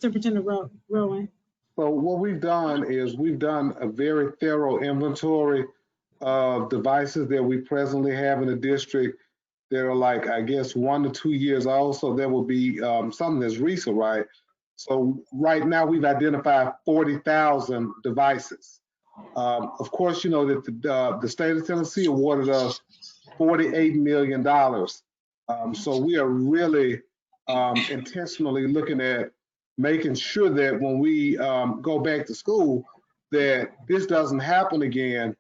Superintendent Rowan. So what we've done is we've done a very thorough inventory of devices that we presently have in the district that are like, I guess, 1 to 2 years old. So there will be something that's recent, right? So right now we've identified 40,000 devices. Of course, you know that the state of Tennessee awarded us $48 million. So we are really intentionally looking at making sure that when we go back to school, that this doesn't happen again,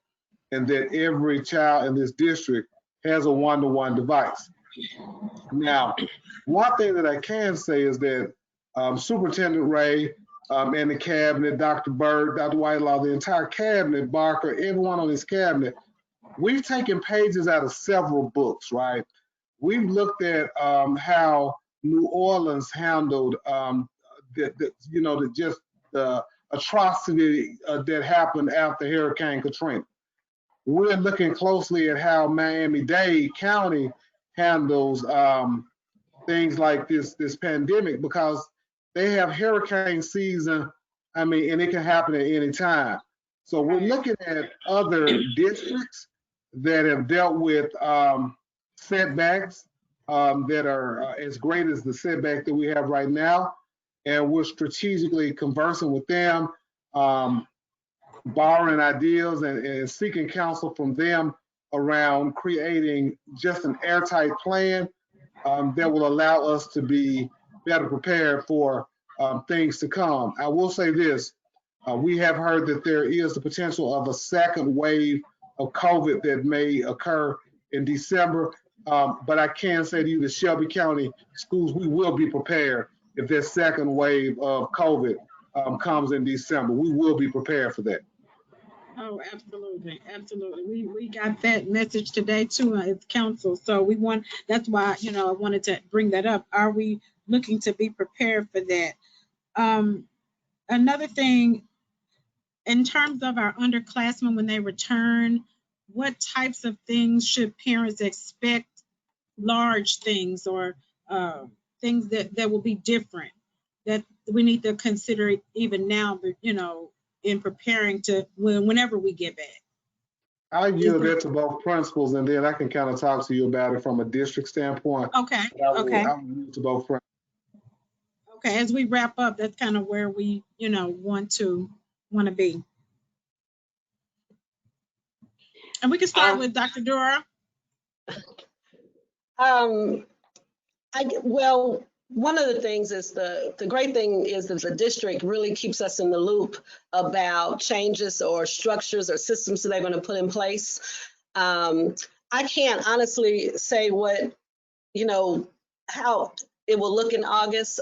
and that every child in this district has a one-to-one device. Now, one thing that I can say is that Superintendent Ray and the cabinet, Dr. Bird, Dr. Whitelaw, the entire cabinet, Barker, everyone on this cabinet, we've taken pages out of several books, right? We've looked at how New Orleans handled the atrocity that happened after Hurricane Katrina. We're looking closely at how Miami-Dade County handles things like this pandemic, because they have hurricane season. I mean, and it can happen at any time. So we're looking at other districts that have dealt with setbacks that are as great as the setback that we have right now, and we're strategically conversing with them, borrowing ideas and seeking counsel from them around creating just an airtight plan that will allow us to be better prepared for things to come. I will say this, we have heard that there is the potential of a second wave of COVID that may occur in December, but I can say to you, the Shelby County schools, we will be prepared if this second wave of COVID comes in December. We will be prepared for that. Oh, absolutely, absolutely. We got that message today too as council. So that's why, I wanted to bring that up. Are we looking to be prepared for that? Another thing, in terms of our underclassmen when they return, what types of things should parents expect? Large things or things that will be different that we need to consider even now, in preparing to whenever we get back. I yield that to both principals, and then I can kind of talk to you about it from a district standpoint. Okay. Okay. I will yield to both principals. Okay. As we wrap up, that's kind of where we, want to be. And we can start with Dr. Dura. Well, one of the things is the great thing is that the district really keeps us in the loop about changes or structures or systems that they're going to put in place. I can't honestly say what, how it will look in August.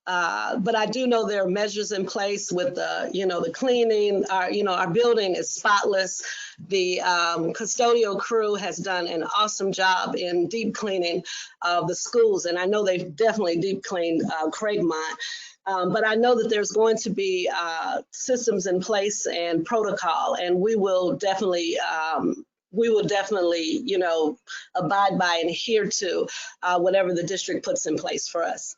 But I do know there are measures in place with the cleaning. Our building is spotless. The custodial crew has done an awesome job in deep cleaning of the schools, and I know they've definitely deep cleaned Craigmont. But I know that there's going to be systems in place and protocol, and we will definitely abide by and adhere to whatever the district puts in place for us.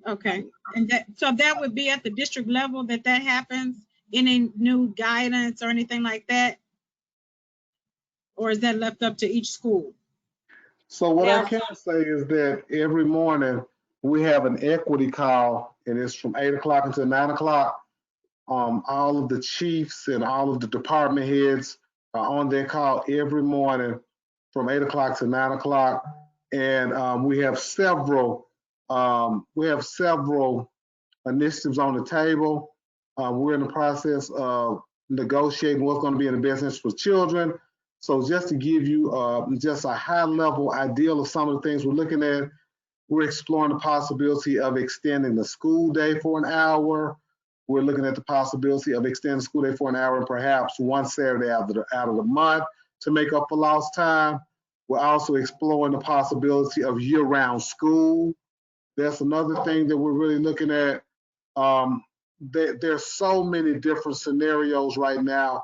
Okay. And that would be at the district level that happens? Any new guidance or anything like that? Or is that left up to each school? So what I can say is that every morning we have an equity call, and it's from 8 o'clock until 9 o'clock. All of the chiefs and all of the department heads are on their call every morning from 8 o'clock to 9 o'clock. And we have several initiatives on the table. We're in the process of negotiating what's going to be in the best interest for children. So just to give you just a high level idea of some of the things we're looking at, we're exploring the possibility of extending the school day for an hour. We're looking at the possibility of extending the school day for an hour and perhaps one Saturday out of the month to make up for lost time. We're also exploring the possibility of year-round school. That's another thing that we're really looking at. There's so many different scenarios right now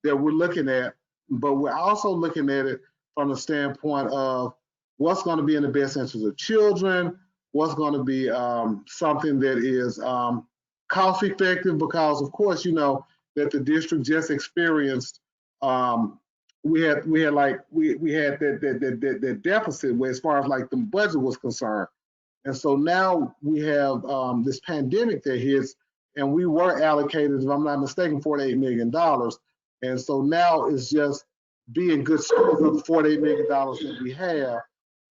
that we're looking at, but we're also looking at it from the standpoint of what's going to be in the best interest of children, what's going to be something that is cost effective, because of course, that the district just experienced, we had that deficit where as far as like the budget was concerned. And so now we have this pandemic that hits, and we were allocated, if I'm not mistaken, $48 million. And so now it's just being good stewards of the $48 million that we have,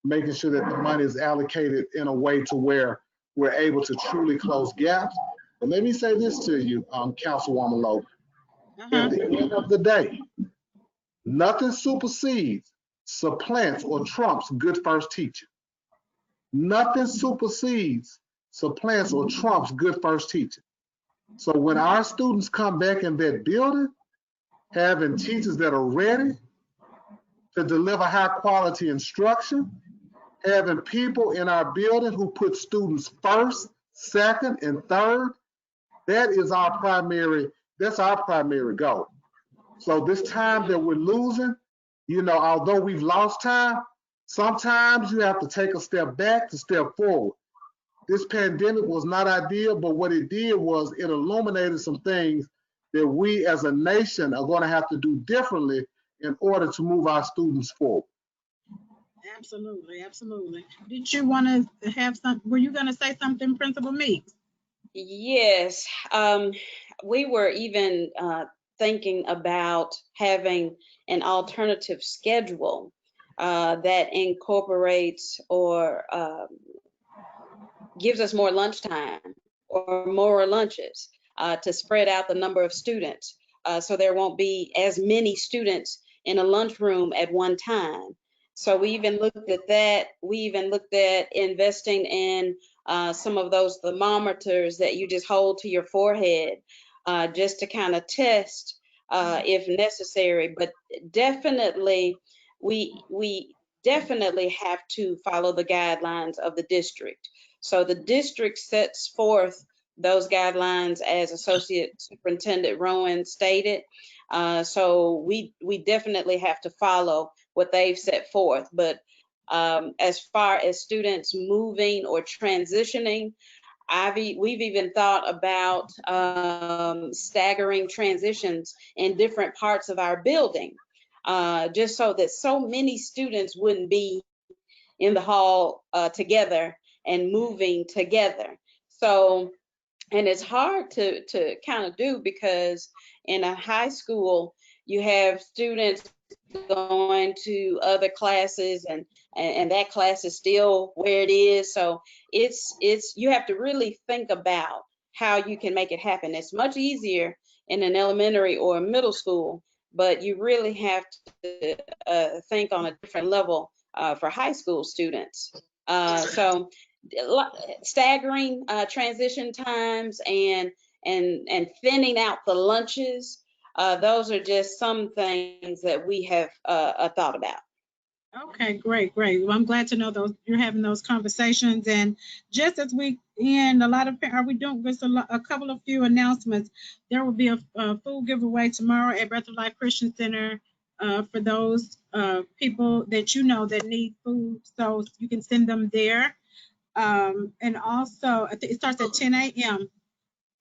making sure that the money is allocated in a way to where we're able to truly close gaps. But let me say this to you, Councilwoman Logan. At the end of the day, nothing supersedes, supplants, or trumps good first teaching. Nothing supersedes, supplants, or trumps good first teaching. So when our students come back in that building, having teachers that are ready to deliver high quality instruction, having people in our building who put students first, second, and third, that's our primary goal. So this time that we're losing, although we've lost time, sometimes you have to take a step back to step forward. This pandemic was not ideal, but what it did was it illuminated some things that we as a nation are going to have to do differently in order to move our students forward. Absolutely, absolutely. Did you want to have were you going to say something, Principal Meeks? Yes, we were even thinking about having an alternative schedule that incorporates or gives us more lunchtime or more lunches to spread out the number of students so there won't be as many students in a lunchroom at one time. So we even looked at that. We even looked at investing in some of those thermometers that you just hold to your forehead just to kind of test if necessary. But definitely, we definitely have to follow the guidelines of the district. So the district sets forth those guidelines as Associate Superintendent Rowan stated. So we definitely have to follow what they've set forth. But as far as students moving or transitioning, we've even thought about staggering transitions in different parts of our building, just so that so many students wouldn't be in the hall together and moving together. So, and it's hard to kind of do because in a high school, you have students going to other classes and that class is still where it is. So it's you have to really think about how you can make it happen. It's much easier in an elementary or a middle school, but you really have to think on a different level for high school students. So staggering transition times and thinning out the lunches, those are just some things that we have thought about. Okay, great. Well, I'm glad to know you're having those conversations. And just as we end, a couple of few announcements. There will be a food giveaway tomorrow at Breath of Life Christian Center for those people that that need food. So you can send them there. And also, I think it starts at 10 a.m.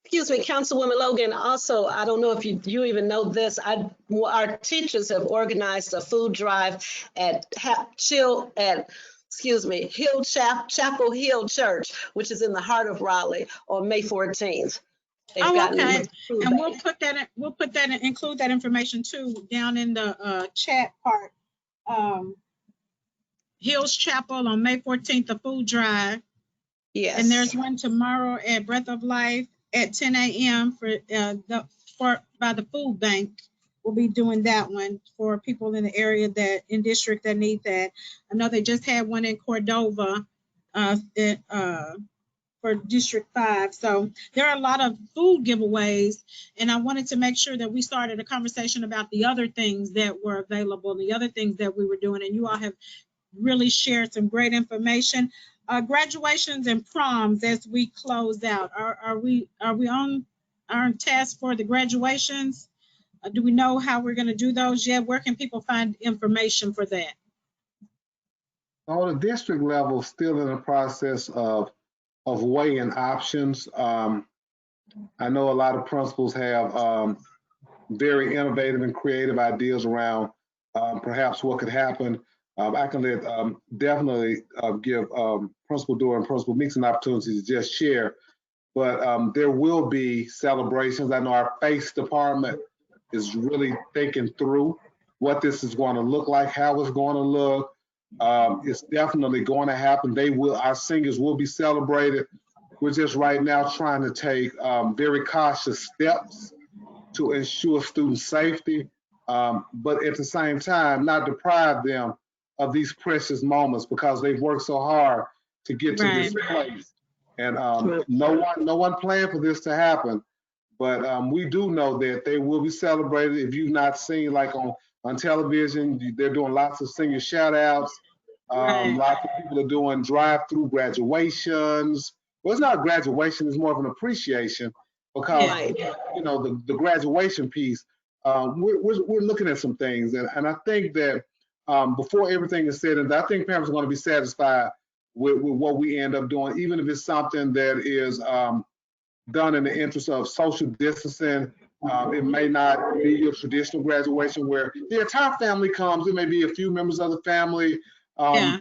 Excuse me, Councilwoman Logan. Also, I don't know if you even know this. Our teachers have organized a food drive at Chapel Hill Church, which is in the heart of Raleigh, on May 14th. Okay. And include that information too down in the chat part. Hills Chapel on May 14th, the food drive. Yes. And there's one tomorrow at Breath of Life at 10 a.m. by the food bank. We'll be doing that one for people in the area in district that need that. I know they just had one in Cordova for District 5. So there are a lot of food giveaways, and I wanted to make sure that we started a conversation about the other things that were available, the other things that we were doing, and you all have really shared some great information. Graduations and proms as we close out. Are we on our task for the graduations? Do we know how we're going to do those yet? Where can people find information for that? On the district level, still in the process of weighing options. I know a lot of principals have very innovative and creative ideas around perhaps what could happen I can let definitely give Principal Dorr and Principal Meeks an opportunity to just share. But there will be celebrations. I know our FACE department is really thinking through what this is going to look like, how it's going to look. It's definitely going to happen. Our seniors will be celebrated. We're just right now trying to take very cautious steps to ensure student safety, but at the same time, not deprive them of these precious moments because they've worked so hard to get to this place. And no one planned for this to happen, but we do know that they will be celebrated. If you've not seen, like on television, they're doing lots of senior shout outs. Lots of people are doing drive-through graduations. Well, it's not a graduation, it's more of an appreciation because, you know, the graduation piece, we're looking at some things. And I think that before everything is said, and I think parents are going to be satisfied with what we end up doing, even if it's something that is done in the interest of social distancing. It may not be your traditional graduation where the entire family comes. It may be a few members of the family, a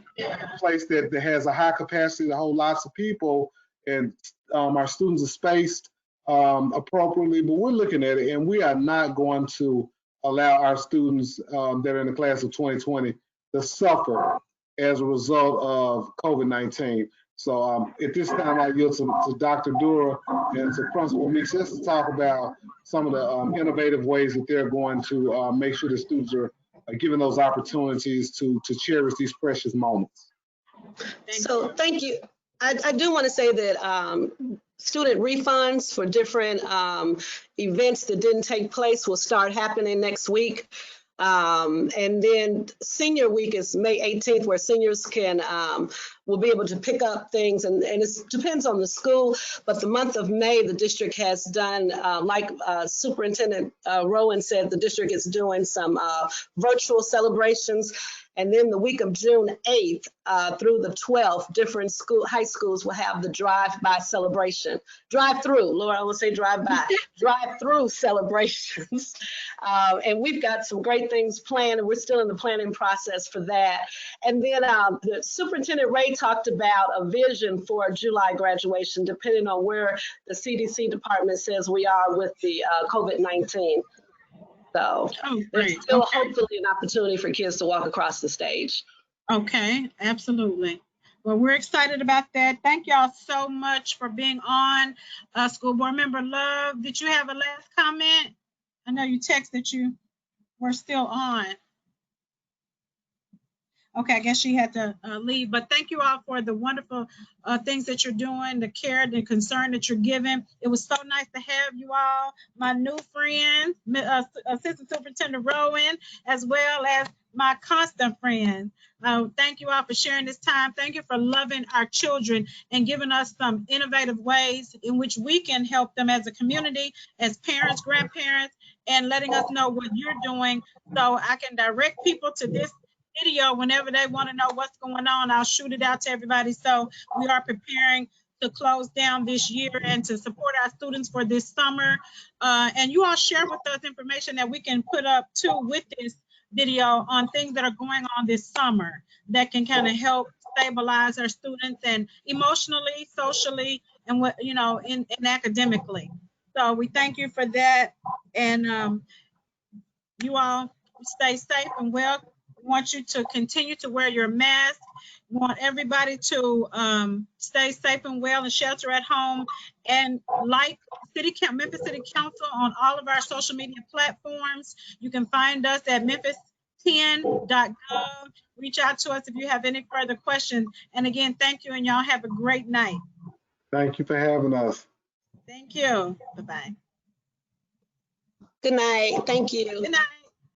place that has a high capacity to hold lots of people, and our students are spaced appropriately. But we're looking at it, and we are not going to allow our students that are in the class of 2020 to suffer as a result of COVID-19. So at this time, I yield to Dr. Dura and to Principal Meeks just to talk about some of the innovative ways that they're going to make sure the students are given those opportunities to cherish these precious moments. Thank you. I do want to say that student refunds for different events that didn't take place will start happening next week. And then senior week is May 18th, where seniors will be able to pick up things, and it depends on the school. But the month of May, the district has done, like Superintendent Rowan said, the district is doing some virtual celebrations. And then the week of June 8th through the 12th, different high schools will have the drive-by celebration. Drive-through, Laura, I will say drive-by. Drive-through celebrations. And we've got some great things planned, and we're still in the planning process for that. And then the Superintendent Ray talked about a vision for July graduation, depending on where the CDC department says we are with the COVID-19. So there's still hopefully an opportunity for kids to walk across the stage. Okay, absolutely. Well, we're excited about that. Thank y'all so much for being on. School Board Member Love, did you have a last comment? I know you texted you were still on. Okay, I guess she had to leave, but thank you all for the wonderful things that you're doing, the care, the concern that you're giving. It was so nice to have you all, my new friends, Assistant Superintendent Rowan, as well as my constant friend. Thank you all for sharing this time. Thank you for loving our children and giving us some innovative ways in which we can help them as a community, as parents, grandparents, and letting us know what you're doing so I can direct people to this video whenever they want to know what's going on. I'll shoot it out to everybody. So we are preparing to close down this year and to support our students for this summer. And you all share with us information that we can put up too with this video on things that are going on this summer that can kind of help stabilize our students and emotionally, socially, and what, you know, in academically. So we thank you for that. And you all stay safe and well. We want you to continue to wear your mask. We want everybody to stay safe and well and shelter at home. And like Memphis City Council on all of our social media platforms. You can find us at memphis10.gov. Reach out to us if you have any further questions. And again, thank you, and y'all have a great night. Thank you for having us. Thank you. Bye-bye. Good night. Thank you. Good night.